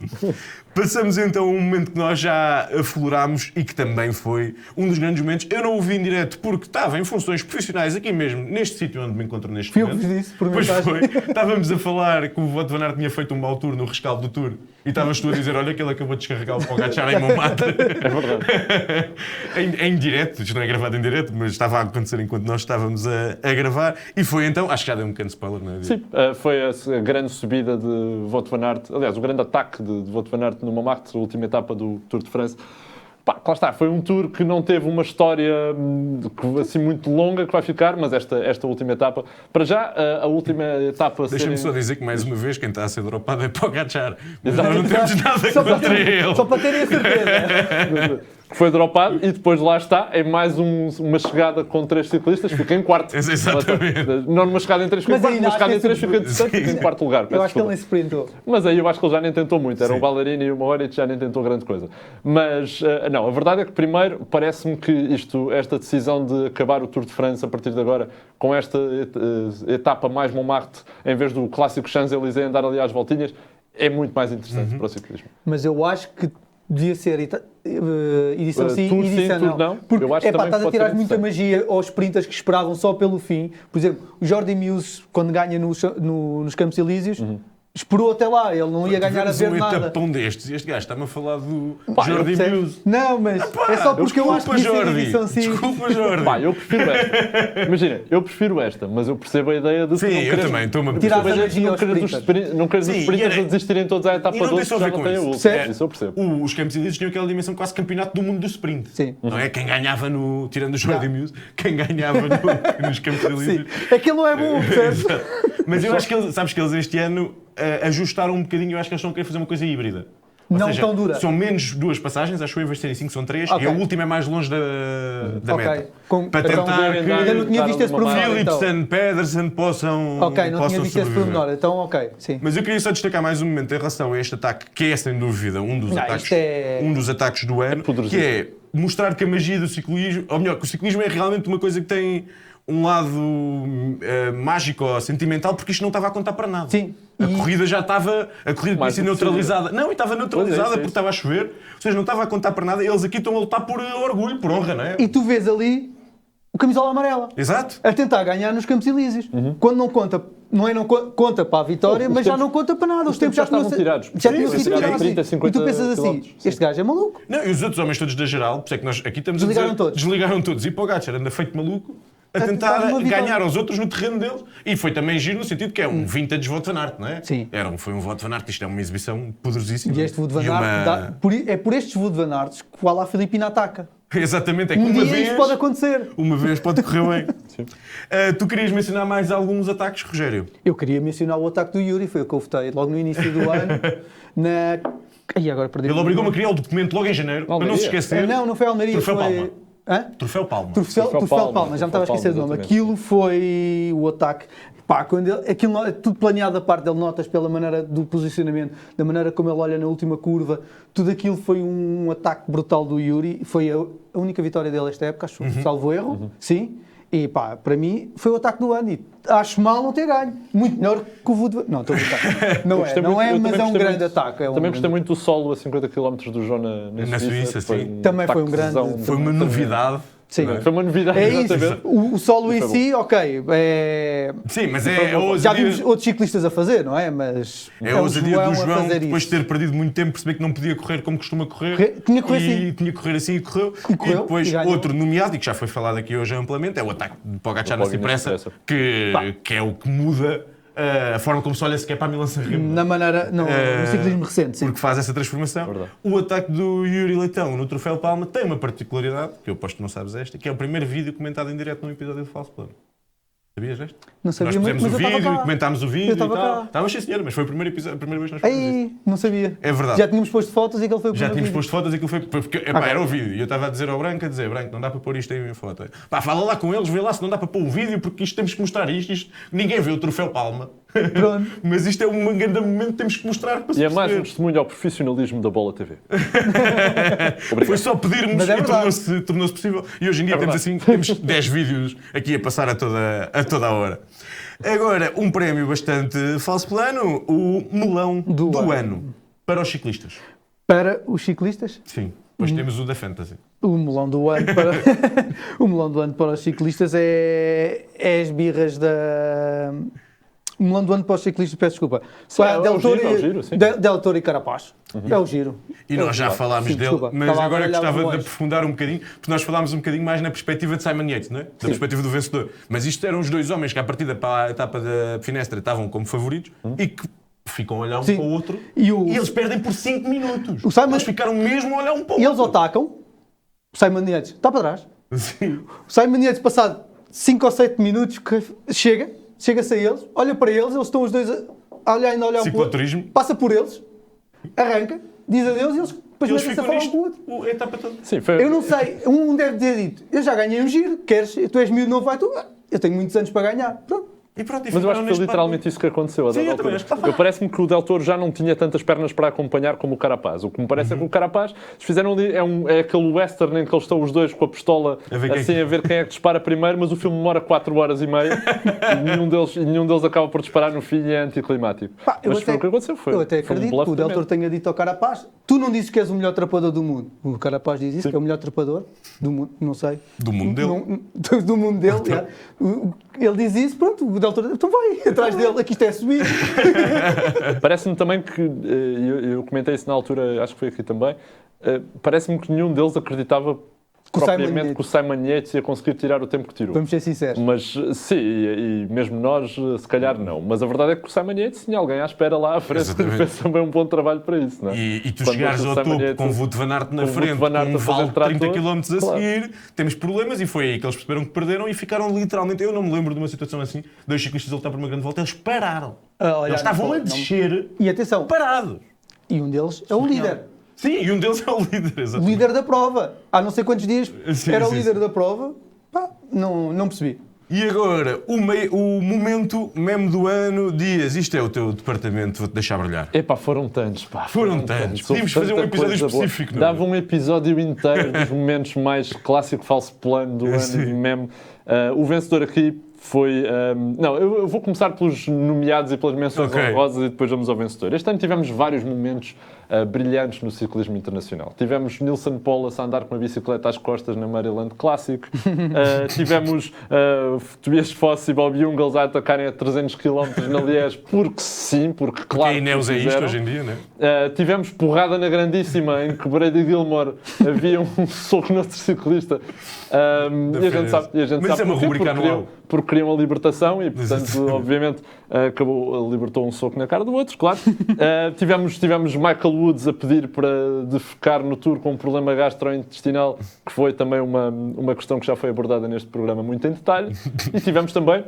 Passamos então a um momento que nós já aflorámos e que também foi um dos grandes momentos. Eu não o vi em direto porque estava em funções profissionais aqui mesmo, neste sítio onde me encontro neste momento. Fui eu que disse, por Pois foi. Estávamos a falar que o Wout van Aert tinha feito um mau tour no rescaldo do tour e estavas tu a dizer, olha que ele acabou de descarregar o Pogacar em Montmartre. É verdade. em direto, isto não é gravado em direto, mas estava a acontecer enquanto nós estávamos a gravar e foi então, acho que já deu um bocado de spoiler, não é? Sim, foi a grande subida de Wout van Aert, aliás, o grande ataque de Wout van Aert no Montmartre, a última etapa do Tour de France. Lá está, foi um tour que não teve uma história assim muito longa que vai ficar, mas esta última etapa, para já, a última etapa... Deixa-me só dizer que, mais uma vez, quem está a ser dropado é Pogacar. Mas nós não temos nada contra ele. Só para terem a certeza. Foi dropado e depois lá está, é mais uma chegada com 3 ciclistas, fica em quarto. Exatamente. Não numa chegada em 3 fica em quarto, numa chegada em 3 fica em quarto lugar. Eu acho que ele nem se sprintou. Mas aí eu acho que ele já nem tentou muito, era o Ballerini e o Moritz já nem tentou grande coisa. Mas, não, a verdade é que primeiro parece-me que esta decisão de acabar o Tour de France a partir de agora, com esta etapa mais Montmartre, em vez do clássico Champs-Élysées andar ali às voltinhas, é muito mais interessante para o ciclismo. Mas eu acho que devia ser edição sim, tour edição sim, não. não. Porque eu acho que estás a tirar muita magia aos sprinters que esperavam só pelo fim. Por exemplo, o Jordi Meuse, quando ganha nos Campos Elíseos, esperou até lá, ele não ia ganhar a ver nada. Um etapão destes, este gajo está-me a falar do Jordi Meuse. Não, mas é só porque eu acho que isso é edição sim. Desculpa, Jordi. Eu prefiro esta. Imagina, eu prefiro esta, mas eu percebo a ideia de... Sim, eu também, estou-me a tirar a magia aos sprinters. Não queres os sprinters a desistirem todos à etapa 12, já não tem a última. Isso eu percebo. Os Campos Elíseos tinham aquela dimensão quase campeonato do mundo do sprint. Sim. Não é? Quem ganhava tirando o Jordi Meuse, quem ganhava nos Campos Elíseos. Sim, aquilo não é bom, certo? Mas eu acho que sabes que eles este ano ajustaram um bocadinho, eu acho que eles estão a querer fazer uma coisa híbrida. Não tão dura. São menos 2 passagens, acho que em vez de serem 5 são 3, e a última é mais longe da meta. Para tentar que ainda não tinha visto esse pormenor. Philipsen, Pedersen possam não tinha visto esse pormenor, então sim. Mas eu queria só destacar mais um momento em relação a este ataque, que é sem dúvida um dos ataques do ano, que é mostrar que a magia do ciclismo, ou melhor, que o ciclismo é realmente uma coisa que tem um lado mágico ou sentimental, porque isto não estava a contar para nada. Sim. A corrida já estava... A corrida tinha sido neutralizada. Não, e estava neutralizada porque estava a chover. Ou seja, não estava a contar para nada. Eles aqui estão a lutar por orgulho, por honra, não é? E tu vês ali o camisola amarela. Exato. A tentar ganhar nos Campos Elíseos. Quando não conta... Não conta para a vitória, mas já não conta para nada. Os tempos já estavam tirados. Já tinham sido tirados. 30, 50 e tu pensas assim, este gajo é maluco. Não, e os outros homens todos da geral, por isso é que nós aqui estamos Desligaram todos. E Pogacar anda feito maluco a tentar ganhar aos outros no terreno deles. E foi também giro no sentido que é um vintage Wout van Aert, não é? Sim. Foi um Wout van Aert, isto é uma exibição poderosíssima. E este Wout van Aert, é por estes Wout van Aerts que o Alain Filipina ataca. Exatamente, é que uma vez... isto pode acontecer. Uma vez pode correr bem. Tu querias mencionar mais alguns ataques, Rogério? Eu queria mencionar o ataque do Yuri, foi o que eu votei logo no início do ano. Agora perdi. Ele obrigou-me a criar o documento logo em janeiro, para não se esquecer. Não foi Almeria, foi Palma. Troféu Palma. Troféu Palma, já me estava a esquecer do nome. Aquilo foi o ataque. Pá, aquilo é tudo planeado da parte dele, notas pela maneira do posicionamento, da maneira como ele olha na última curva, tudo aquilo foi um ataque brutal do Yuri, foi a única vitória dele esta época, acho, salvo erro, sim, e pá, para mim foi o ataque do ano e acho mal não ter ganho, muito melhor que o Wood. Não, estou a brincar, não é, mas é um grande ataque. Também gostei muito do solo a 50 km do João na Suíça. Sim. Também foi um grande... Foi uma novidade. Sim, foi uma novidade. É isso. O solo em si, ok. Sim, mas é já vimos outros ciclistas a fazer, não é? Mas é a ousadia do João, depois de ter perdido muito tempo, perceber que não podia correr como costuma correr. Tinha que correr Tinha que correr assim e correu. E depois outro nomeado, e que já foi falado aqui hoje amplamente, é o ataque de Pogacar na Cipressa, que é o que muda a forma como se olha sequer para a Milan-San Remo. Na maneira, no ciclismo recente, sim. Porque faz essa transformação. Verdade. O ataque do Yuri Leitão no Troféu Palma tem uma particularidade, que eu aposto que não sabes esta, que é o primeiro vídeo comentado em direto num episódio de Falso Plano. Sabias deste? Não sabia. Nós pusemos mas o vídeo e comentámos o vídeo e tal. Cá. Estavas sim, senhora, mas foi a primeira vez que nós fizemos isso. Não sabia. É verdade. Já tínhamos posto fotos e aquele foi o Já primeiro tínhamos vídeo. posto fotos e aquilo foi... Porque, era o vídeo. E eu estava a dizer ao Branco, Branco, não dá para pôr isto aí em foto. Pá, fala lá com eles, vê lá se não dá para pôr o vídeo, porque isto temos que mostrar isto. Ninguém vê o Troféu Palma. Pronto. Mas isto é um grande momento que temos que mostrar para se E é mais um testemunho ao profissionalismo da Bola TV. Foi só pedirmos e tornou-se possível. E hoje em dia temos 10 vídeos aqui a passar a toda a hora. Agora, um prémio bastante falso plano, o melão do ano. Para os ciclistas. Para os ciclistas? Sim. Depois temos o da Fantasy. O melão do ano para, o melão do ano para os ciclistas é as birras da... O melão do ano para os ciclistas, peço desculpa. Sim, Giro, sim. Del Toro e Carapaz. É o Giro. E nós já falámos dele, desculpa, mas agora gostava de aprofundar um bocadinho, porque nós falámos um bocadinho mais na perspectiva de Simon Yates, não é? Da perspectiva do vencedor. Mas isto eram os dois homens que, à partida para a etapa da Finestra, estavam como favoritos e que ficam a olhar um para o outro e eles perdem por 5 minutos. Eles ficaram mesmo a olhar um para o outro. E eles atacam. O Simon Yates está para trás. Sim. O Simon Yates, passado 5 ou 7 minutos, chega-se a eles, olha para eles estão os dois a olhar um para o outro, passa por eles, arranca, diz adeus e eles depois metem-se a falar um com o outro. A etapa toda. Sim, eu não sei, um deve ter dito, eu já ganhei um giro, tu és miúdo, não vai tu? Eu tenho muitos anos para ganhar. Pronto. Mas eu acho que foi literalmente isso que aconteceu. Sim, eu parece-me que o Del Toro já não tinha tantas pernas para acompanhar como o Carapaz. O que me parece é que o Carapaz, se fizeram ali, é aquele western em que eles estão os dois com a pistola a ver quem é que dispara primeiro, mas o filme demora 4 horas e meia e nenhum deles acaba por disparar no fim e é anticlimático. Mas foi o que aconteceu. Eu até acredito que o Del Toro tenha dito ao Carapaz: tu não dizes que és o melhor trapador do mundo. O Carapaz diz isso, que é o melhor trapador do mundo, não sei. Do mundo dele. Do mundo dele, ele diz isso, pronto, o Del Toro, então vai atrás dele, aqui isto é subir. Parece-me também que, eu comentei isso na altura, acho que foi aqui também, parece-me que nenhum deles acreditava propriamente que o Simon Yates ia conseguir tirar o tempo que tirou. Vamos ser sinceros. Mas sim, e mesmo nós, se calhar não. Mas a verdade é que o Simon Yates tinha alguém à espera lá à frente que fez também um bom trabalho para isso, não é? E tu chegares ao topo com o Wout van Aert na frente, com um vale de 30 km a seguir, temos problemas, e foi aí que eles perceberam que perderam e ficaram literalmente, eu não me lembro de uma situação assim, 2 ciclistas a lutar por uma grande volta, eles pararam. Eles estavam a descer, e atenção, parados. E um deles é o líder. Sim, e um deles é o líder, exatamente. O líder da prova. Há não sei quantos dias era o líder da prova. Não percebi. E agora, o momento meme do ano, Dias, isto é o teu departamento, vou-te deixar brilhar. Epá, foram tantos, pá. Foram tantos. Podíamos fazer um episódio específico, não é? Dava um episódio inteiro dos momentos mais clássico falso plano do ano de meme. O vencedor aqui foi... não, eu vou começar pelos nomeados e pelas menções honrosas e depois vamos ao vencedor. Este ano tivemos vários momentos brilhantes no ciclismo internacional. Tivemos Nilson Powless a andar com a bicicleta às costas na Maryland Classic. Tivemos Tobias Foss e Bob Jungels a atacarem a 300 km na Liège, porque sim, porque claro. Porque a Ineos é isto hoje em dia, não é? Tivemos porrada na grandíssima, em que Brady Gilmore havia um soco noutro ciclista. E a gente sabe é uma rubrica anual. Porque queriam a libertação e, portanto, obviamente, libertou um soco na cara do outro, claro. Tivemos Michael Woods a pedir para defecar no Tour com um problema gastrointestinal, que foi também uma questão que já foi abordada neste programa muito em detalhe. E tivemos também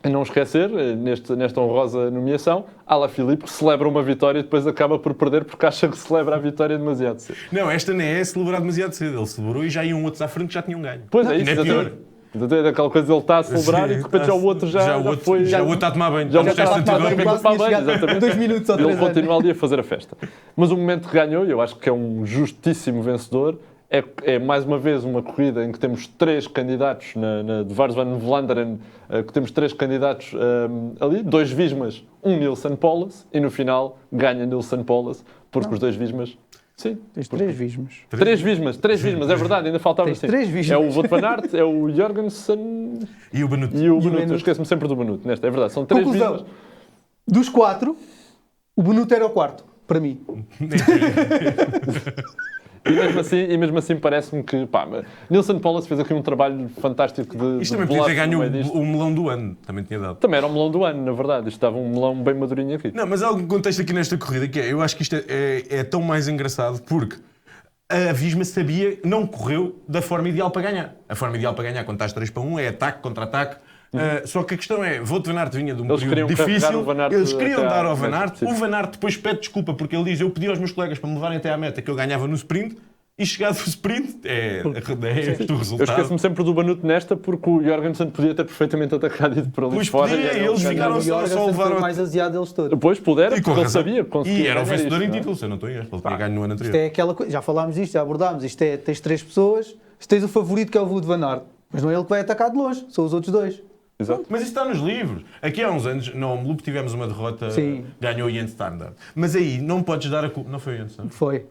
não esquecer, nesta honrosa nomeação, Alaphilippe, que celebra uma vitória e depois acaba por perder porque acha que celebra a vitória demasiado cedo. Não, esta nem é celebrar demasiado cedo. Ele celebrou e já iam outros à frente que já tinham ganho. Pois é, isso é pior. Aquela coisa de ele está a celebrar e de repente já o outro já foi... Já o outro está a tomar banho. Já está a tomar banho, exatamente. 2 minutos ou 3 Ele continua ali a fazer a festa. Mas o momento que ganhou, e eu acho que é um justíssimo vencedor, é mais uma vez uma corrida em que temos 3 candidatos, de Vars van Vlaanderen, que temos 3 candidatos ali, 2 Vismas, um Nilsen Powless, e no final ganha Nilsen Powless, porque os 2 Vismas... Sim. Tens 3 Vismas. 3 Vismas, é verdade, ainda faltava assim. 3 Vismas. É o Wout van Aert, é o Jorgensen e o Benoot. Eu esqueço-me sempre do Benoot, nesta, é verdade, são 3 Vismas. Dos 4, o Benoot era o 4, para mim. E mesmo assim parece-me que, Nilsen Powless fez aqui um trabalho fantástico de... Isto também podia ter ganho o melão do ano, também tinha dado. Também era o melão do ano, na verdade. Isto estava um melão bem madurinho aqui. Não, mas há algum contexto aqui nesta corrida que eu acho que isto é tão mais engraçado porque a Visma sabia, não correu da forma ideal para ganhar. A forma ideal para ganhar quando estás 3-1 é ataque, contra-ataque. Só que a questão é, Wout van Aert vinha de um período difícil, eles queriam dar ao Van Aert, o Van Aert depois pede desculpa porque ele diz, eu pedi aos meus colegas para me levarem até à meta que eu ganhava no sprint, e chegado o sprint é o resultado. Eu esqueço-me sempre do Benoot nesta porque o Jorgensen podia ter perfeitamente atacado e ido para ali fora. Eles ficaram só a levar o mais aziado deles todos. Depois pudera, porque ele sabia que conseguia. E era o vencedor em título, se eu não estou em erro, ele tinha ganho no ano anterior. Isto é aquela coisa, já falámos disto, já abordámos, tens 3 pessoas, tens o favorito que é o Wout van Aert, mas não é ele que vai atacar de longe, são os outros 2. Exato. Mas isso está nos livros. Aqui há uns anos, na Omloop, tivemos uma derrota, ganhou o Jens Standard. Mas aí não podes dar a culpa. Não foi o Jens Standard? Foi.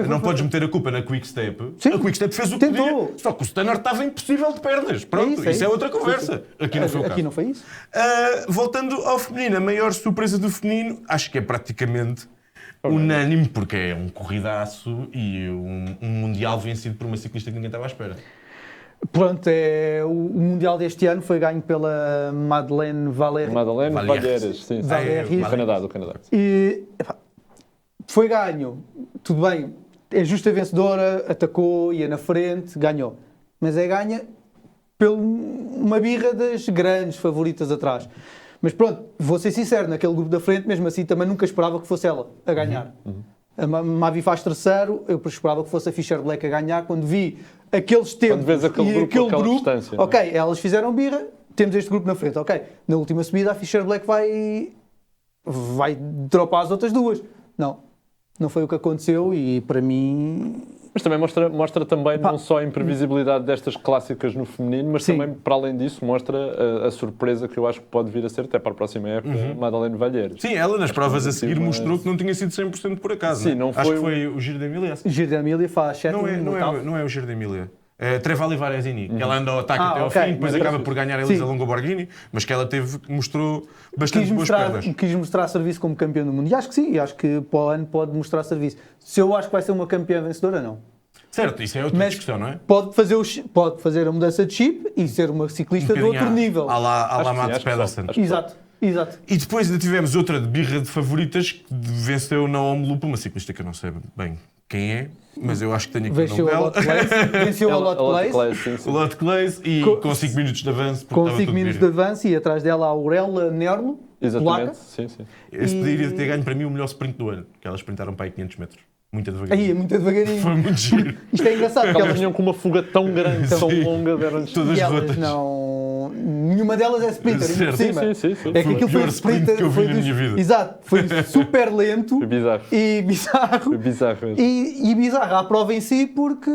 Não podes meter a culpa na Quick-Step. Sim. A Quick-Step fez o que podia. Só que o Standard estava impossível de perdas. Pronto, isso é outra conversa. Aqui não foi o caso. Aqui não foi isso. Voltando ao feminino, a maior surpresa do feminino, acho que é praticamente unânime, porque é um corridaço e um mundial vencido por uma ciclista que ninguém estava à espera. Pronto, o Mundial deste ano foi ganho pela Madeleine Valieres, sim. Do Canadá. E foi ganho, tudo bem, é justa vencedora, atacou, ia na frente, ganhou. Mas ganha por uma birra das grandes favoritas atrás. Mas pronto, vou ser sincero, naquele grupo da frente, mesmo assim, também nunca esperava que fosse ela a ganhar. A Mavi faz terceiro, eu esperava que fosse a Fischer Black a ganhar, quando vi aqueles tempos e aquele grupo, distância, ok, elas fizeram birra, temos este grupo na frente, ok, na última subida a Fischer Black vai dropar as outras 2. Não foi o que aconteceu e para mim... Mas também mostra também não só a imprevisibilidade destas clássicas no feminino, mas também, para além disso, mostra a surpresa que eu acho que pode vir a ser, até para a próxima época, Madeleine Valieres. Sim, ela nas provas a seguir mostrou que não tinha sido 100% por acaso. Sim, não foi. Acho que foi o Giro da Emília. O Giro da Emília faz 7 não é o Giro da Emília. Trevali Varesini, que ela anda ao ataque até ao fim, depois acaba por ganhar a Elisa Longo Borghini, mas que ela mostrou bastante boas perdas. Quis mostrar serviço como campeã do mundo. E acho que sim, acho que para o ano pode mostrar serviço. Se eu acho que vai ser uma campeã vencedora, não. Certo, isso é outra discussão, não é? Pode fazer a mudança de chip e ser uma ciclista de outro nível. À la Mats Pedersen. Exato. E depois ainda tivemos outra de birra de favoritas que venceu na Omloop, uma ciclista que eu não sei bem quem é, mas eu acho que tenho aqui o nome dela. Venceu a Lotte Claes. O Lotte Claes e com 5 minutos de avanço. Com 5 minutos de avanço e atrás dela a Aurela Nerlo, polaca. Sim. Esse poderia ter ganho para mim o melhor sprint do ano, que elas sprintaram para aí 500 metros. Muito devagarinho. Muito devagarinho. Foi muito giro. Isto é engraçado. Porque elas vinham com uma fuga tão grande, tão longa, deram-lhes todas rotas. Nenhuma delas é sprinter, ainda por cima. Sim. É que aquilo foi o sprint que eu vi na minha vida. Exato, foi super lento. Foi bizarro. E bizarro. Foi bizarro mesmo. E bizarro a prova em si, porque,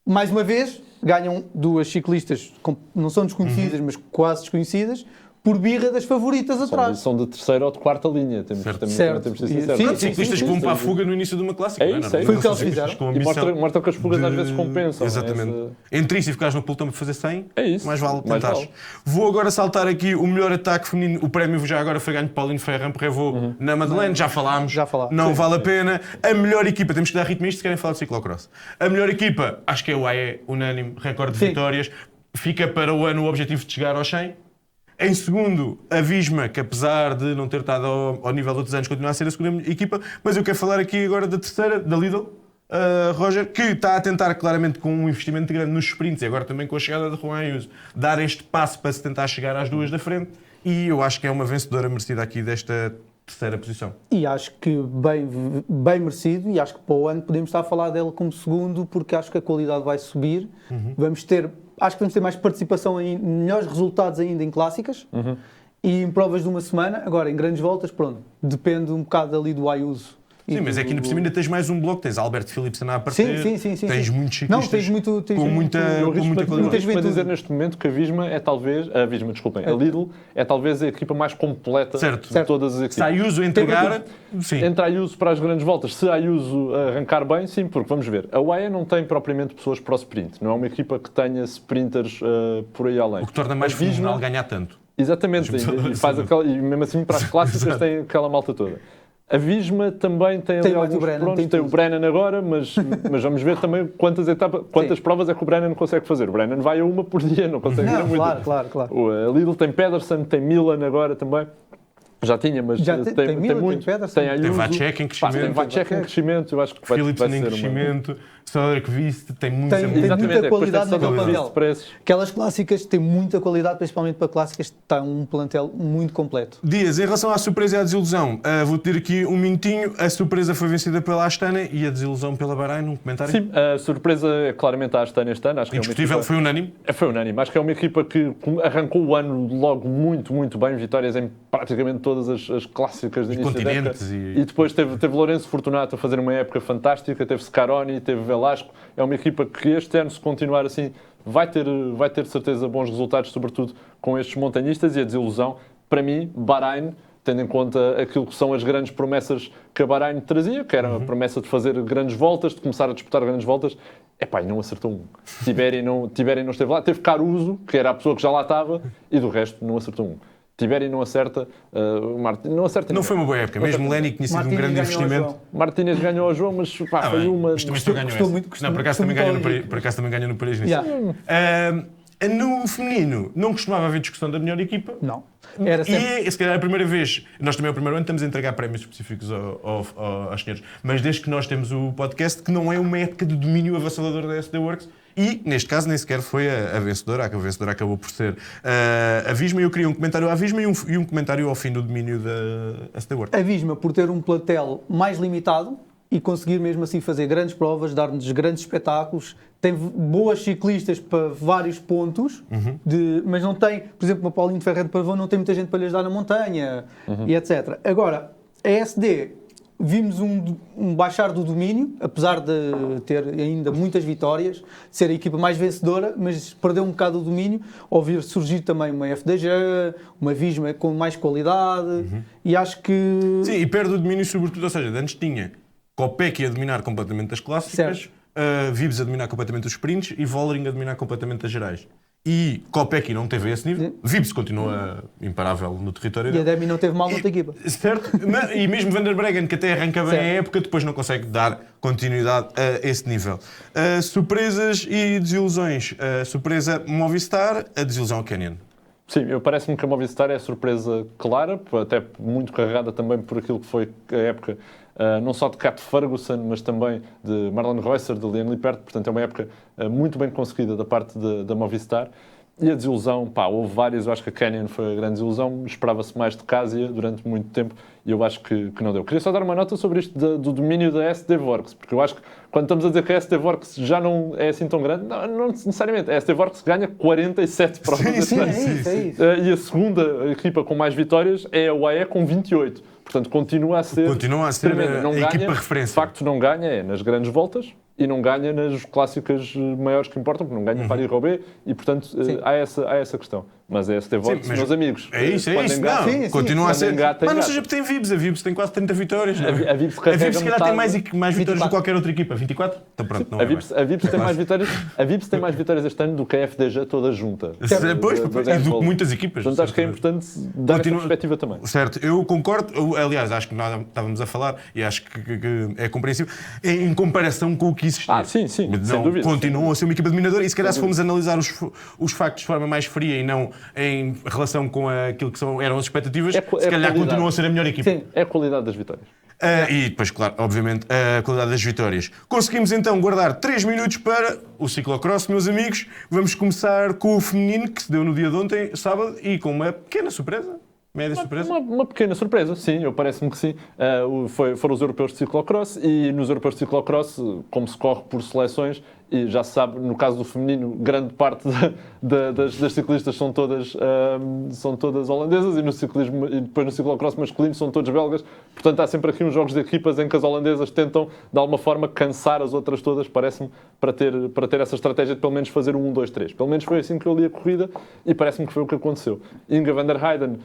mais uma vez, ganham 2 ciclistas, não são desconhecidas, mas quase desconhecidas, por birra das favoritas atrás. São de terceira ou de quarta linha, temos de ser sinceros. Ciclistas que vão para a fuga no início de uma clássica. Foi o que eles fizeram. E mostra que as fugas às vezes compensam. Exatamente. Entre isso e ficares no pelotão para fazer 100, mais vale mais tentar. vale. Vou agora saltar aqui o melhor ataque feminino. O prémio já agora foi ganho por Pauline Ferrand-Prévot na Madeleine. Já falámos. Não vale a pena. A melhor equipa, temos que dar ritmo a isto se querem falar de ciclocross. A melhor equipa, acho que é o AE, unânime, recorde de vitórias. Fica para o ano o objetivo de chegar aos 100. Em segundo, a Visma, que apesar de não ter estado ao nível de outros anos, continua a ser a segunda equipa. Mas eu quero falar aqui agora da terceira, da Lidl, Roger, que está a tentar claramente com um investimento grande nos sprints e agora também com a chegada de Juan Ayuso, dar este passo para se tentar chegar às 2 da frente. e eu acho que é uma vencedora merecida aqui desta terceira posição. E acho que bem merecido, e acho que para o ano podemos estar a falar dele como segundo, porque acho que a qualidade vai subir. Acho que vamos ter mais participação em melhores resultados ainda em clássicas e em provas de uma semana. Agora, em grandes voltas, pronto, depende um bocado ali do Ayuso. Sim, mas aqui por cima ainda tens mais um bloco, tens Alberto Philipsen a aparecer, sim. tens muitos ciclistas com muita qualidade. Para dizer neste momento que a Visma é talvez, a Lidl é talvez a equipa mais completa de todas as equipas. Se a Ayuso entregar, sim. Entra a Ayuso para as grandes voltas, se a Ayuso arrancar bem, sim, porque vamos ver, a UAE não tem propriamente pessoas para o sprint, não é uma equipa que tenha sprinters por aí além. O que torna mais fenomenal ganhar tanto. Exatamente, e mesmo assim para as clássicas tem aquela malta toda. A Visma também tem alguns prontos, tem o Brennan agora, mas vamos ver também quantas provas é que o Brennan consegue fazer. O Brennan vai a uma por dia, não consegue ir a muitas. Claro. A Lidl tem Pedersen, tem Milan agora também. Já tinha, mas tem muito. Tem Ayuso. Tem Vacek em crescimento. Tem Vacek em crescimento, eu acho que Philipsen em crescimento. Soderk Vist tem muita qualidade naquele plantel. Aquelas clássicas têm muita qualidade, principalmente para clássicas, está um plantel muito completo. Dias, em relação à surpresa e à desilusão, vou ter aqui um minutinho. A surpresa foi vencida pela Astana e a desilusão pela Bahrein, um comentário? Sim, a surpresa é claramente a Astana este ano. Acho que indiscutível, foi unânime? Foi unânime. Acho que é uma equipa que arrancou o ano logo muito bem, vitórias em praticamente todas as clássicas de início da época. E depois teve Lourenço Fortunato a fazer uma época fantástica, teve Scaroni, teve Velasco. É uma equipa que este ano, se continuar assim, vai ter de certeza bons resultados, sobretudo com estes montanhistas. E a desilusão, para mim, Bahrein, tendo em conta aquilo que são as grandes promessas que a Bahrein trazia, que era a promessa de fazer grandes voltas, de começar a disputar grandes voltas, e não acertou um. Tiberi não esteve lá. Teve Caruso, que era a pessoa que já lá estava, e do resto não acertou um. Tiberi não acerta, não acerta. Não foi uma boa época, mesmo Lenny tinha sido um grande investimento. Martínez ganhou ao João, mas foi uma. Mas tu ganhou não, por acaso também ganhou no Paris nisso. No feminino, não costumava haver discussão da melhor equipa. Não. Era sempre... E se calhar é a primeira vez, nós também é o primeiro ano, estamos a entregar prémios específicos aos senhores, mas desde que nós temos o podcast, que não é uma época de domínio avassalador da SD Works, e neste caso nem sequer foi a vencedora, a vencedora acabou por ser a Visma, e eu queria um comentário à Visma e um comentário ao fim do domínio da SD Works. A Visma, por ter um plantel mais limitado, e conseguir mesmo assim fazer grandes provas, dar-nos grandes espetáculos, tem boas ciclistas para vários pontos, mas não tem, por exemplo, o Paulinho de Ferreira de Pavão não tem muita gente para lhe ajudar na montanha, e etc. Agora, a SD, vimos um baixar do domínio, apesar de ter ainda muitas vitórias, ser a equipa mais vencedora, mas perdeu um bocado o domínio, ouvir surgir também uma FDG, uma Visma com mais qualidade, e acho que... Sim, e perde o domínio sobretudo, ou seja, antes tinha Kopecky a dominar completamente as clássicas, Vibes a dominar completamente os sprints e Vollering a dominar completamente as gerais. E Kopecky não teve esse nível, Vibes continua imparável no território dele. E a Demi não teve mal noutra equipa. Certo, e mesmo Van der Breggen, que até arranca bem a época, depois não consegue dar continuidade a esse nível. Surpresas e desilusões. Surpresa Movistar, a desilusão Canyon. Sim, parece-me que a Movistar é a surpresa clara, até muito carregada também por aquilo que foi a época, não só de Cat Ferguson, mas também de Marlon Reusser, de Liane Lippert, portanto é uma época muito bem conseguida da parte da Movistar. E a desilusão, houve várias, eu acho que a Canyon foi a grande desilusão, esperava-se mais de Casia durante muito tempo e eu acho que não deu. Queria só dar uma nota sobre isto do domínio da SD Works, porque eu acho que quando estamos a dizer que a SD Works já não é assim tão grande, não necessariamente. A SD Works ganha 47 provas este ano. É isso. E a segunda equipa com mais vitórias é a UAE com 28. Portanto, continua a ser a equipa referência. De facto, não ganha nas grandes voltas e não ganha nas clássicas maiores que importam, porque não ganha Paris-Roubaix e, portanto, há essa questão. Mas é SD Works, meus amigos. É isso. Continua a ser. Mas não seja porque tem Vibes. A Vibes tem quase 30 vitórias. A Vibes se calhar tem mais vitórias do que qualquer outra equipa. 24? Então pronto, não a Vibes tem mais vitórias. A Vibes tem mais vitórias este ano do que a FDJ toda junta. Pois, e do que muitas equipas. Portanto, acho que é importante dar essa perspectiva também. Certo, eu concordo. Aliás, acho que nós estávamos a falar e acho que é compreensível em comparação com o que existia. Sim, sem dúvida. Continuam a ser uma equipa dominadora e se calhar se formos analisar os factos de forma mais fria e não em relação com aquilo que eram as expectativas, se calhar qualidade. continuam a ser a melhor equipa. Sim. É a qualidade das vitórias. E depois, claro, obviamente, a qualidade das vitórias. Conseguimos então guardar 3 minutos para o ciclocross, meus amigos. Vamos começar com o feminino, que se deu no dia de ontem, sábado, e com uma pequena surpresa. Média surpresa? Uma pequena surpresa, sim, parece-me que sim. Foram os europeus de ciclocross e nos europeus de ciclocross, como se corre por seleções, e já se sabe, no caso do feminino, grande parte das ciclistas são todas holandesas e depois no ciclocross masculino são todos belgas. Portanto, há sempre aqui uns jogos de equipas em que as holandesas tentam, de alguma forma, cansar as outras todas, parece-me, para ter essa estratégia de pelo menos fazer um 1-2-3. Pelo menos foi assim que eu li a corrida e parece-me que foi o que aconteceu. Inga van der Heijden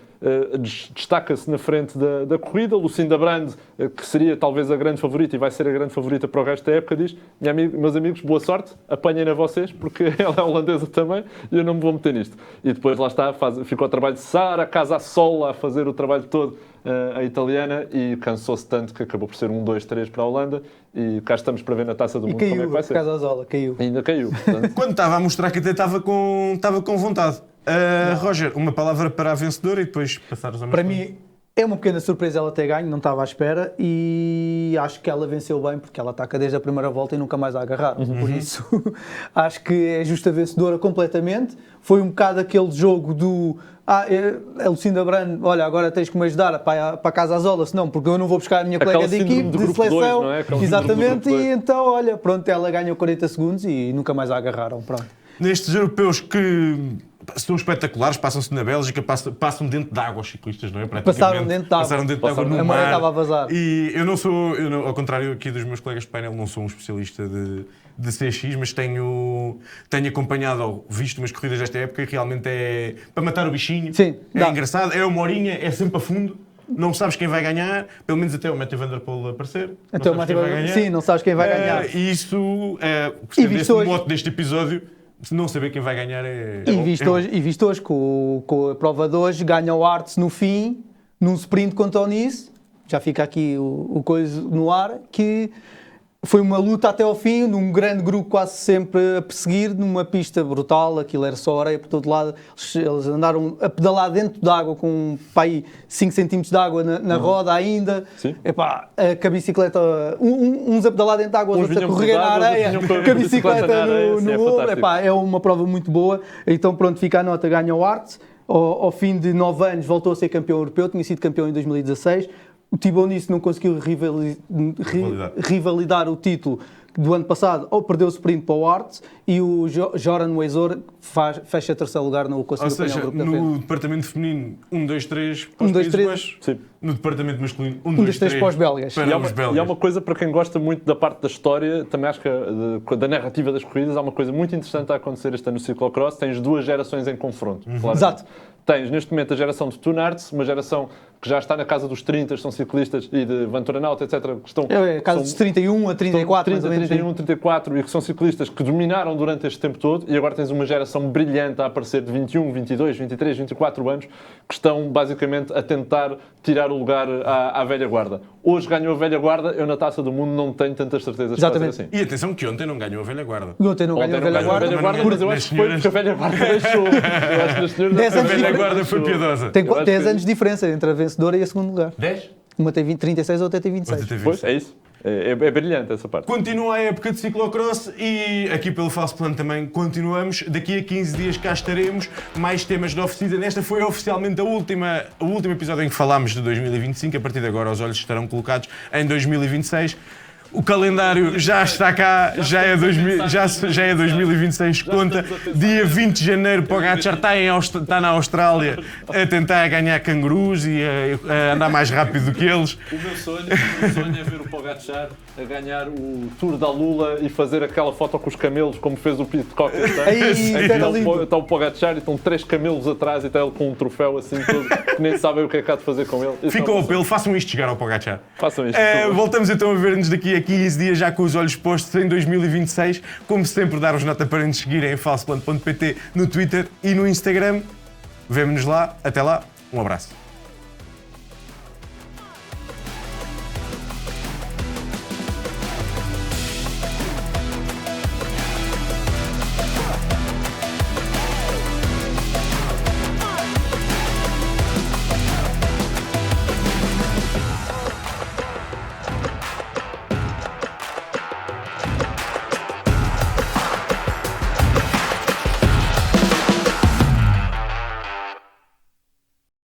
destaca-se na frente da corrida. Lucinda Brand, que seria talvez a grande favorita e vai ser a grande favorita para o resto da época, diz: meus amigos, boa sorte, apanhem-na vocês, porque ela é holandesa também e eu não me vou meter nisto. E depois lá está, ficou o trabalho de Sara Casasola a fazer o trabalho todo, a italiana, e cansou-se tanto que acabou por ser 1-2-3 para a Holanda, e cá estamos para ver na Taça do Mundo como é que vai ser. Casasola caiu. Ainda caiu. Portanto. Quando estava a mostrar que até estava com vontade. Roger, uma palavra para a vencedora e depois passar os anos. Para mim é uma pequena surpresa ela ter ganho, não estava à espera, e acho que ela venceu bem porque ela ataca desde a primeira volta e nunca mais a agarraram. Por isso acho que é justa vencedora completamente. Foi um bocado aquele jogo do a Lucinda Brand, olha, agora tens que me ajudar para casa Azola, senão porque eu não vou buscar a minha colega de equipe, de seleção. 2, não é? Exatamente, e então, olha, pronto, ela ganhou 40 segundos e nunca mais a agarraram. Pronto. Nestes europeus que são espetaculares, passam-se na Bélgica, passam dentro de água os ciclistas, não é? Passaram dentro de água no a mar. Estava a vazar. E eu não sou, ao contrário aqui dos meus colegas de painel, não sou um especialista de CX, mas tenho acompanhado ou visto umas corridas desta época e realmente é para matar o bichinho. Sim, é engraçado, é uma horinha, é sempre a fundo. Não sabes quem vai ganhar, pelo menos até o Mathieu van der Poel aparecer. Até o Mathieu, sim, não sabes quem vai ganhar. E isso é o mote deste episódio. Se não saber quem vai ganhar visto hoje com a prova de hoje, ganha o Arts no fim, num sprint contra o Nice, já fica aqui o coisa no ar, que foi uma luta até ao fim, num grande grupo quase sempre a perseguir, numa pista brutal, aquilo era só areia por todo lado, eles andaram a pedalar dentro de água com 5 cm de água na roda ainda. Epá, com a bicicleta, uns a pedalar dentro de água, outros a correr na areia, com a bicicleta no ombro. Epá, é uma prova muito boa, então pronto, fica a nota, ganha o Arts. Ao fim de 9 anos voltou a ser campeão europeu, tinha sido campeão em 2016. O Thibaut Nice não conseguiu revalidar o título do ano passado, ou perdeu o sprint para o Arts, e o Joran Weisor fecha terceiro lugar no Conselho Europeu. Ou seja, no departamento feminino, 1-2-3 para os países, no departamento masculino, 1-2-3 para os belgas. E há uma coisa para quem gosta muito da parte da história, também acho que da narrativa das corridas, há uma coisa muito interessante a acontecer este ano no ciclocross. Tens 2 gerações em confronto. Exato. Tens neste momento a geração de Toon Arts, uma geração que já está na casa dos 30, são ciclistas, e de Van Torenhout, etc. Que estão, casa dos 31 a 34, 30, 31, 34, e que são ciclistas que dominaram durante este tempo todo, e agora tens uma geração brilhante a aparecer de 21, 22, 23, 24 anos, que estão basicamente a tentar tirar o lugar à velha guarda. Hoje ganhou a velha guarda, eu na Taça do Mundo não tenho tantas certezas de fazer assim. E atenção que ontem não ganhou a velha guarda. Ontem não ganhou a velha guarda, mas eu acho que foi porque a velha guarda deixou. Eu acho que as senhoras... A velha guarda foi piedosa. Tem 10 anos de diferença entre a vencedora e a segundo lugar. 10? Uma tem 36 ou outra tem 26. Pois, é isso. É brilhante essa parte. Continua a época de ciclocross e aqui pelo Falso Plano também continuamos. Daqui a 15 dias cá estaremos. Mais temas de off-season. Esta foi oficialmente o último episódio em que falámos de 2025. A partir de agora os olhos estarão colocados em 2026. O calendário já está cá, já é 2026, conta. Dia 20 de janeiro, Pogačar está na Austrália a tentar ganhar cangurus e a andar mais rápido do que eles. O meu sonho é ver o Pogačar a ganhar o Tour da Lula e fazer aquela foto com os camelos, como fez o Pidcock. Está o Pogačar e estão 3 camelos atrás e está ele com um troféu assim todo, que nem sabem o que é que há de fazer com ele. Ficou o apelo, façam isto chegar ao Pogačar. Façam isto. Voltamos então a ver-nos daqui a 15 dias, já com os olhos postos em 2026. Como sempre, dar-vos nota para nos seguirem em falsoplano.pt no Twitter e no Instagram. Vemo-nos lá. Até lá. Um abraço.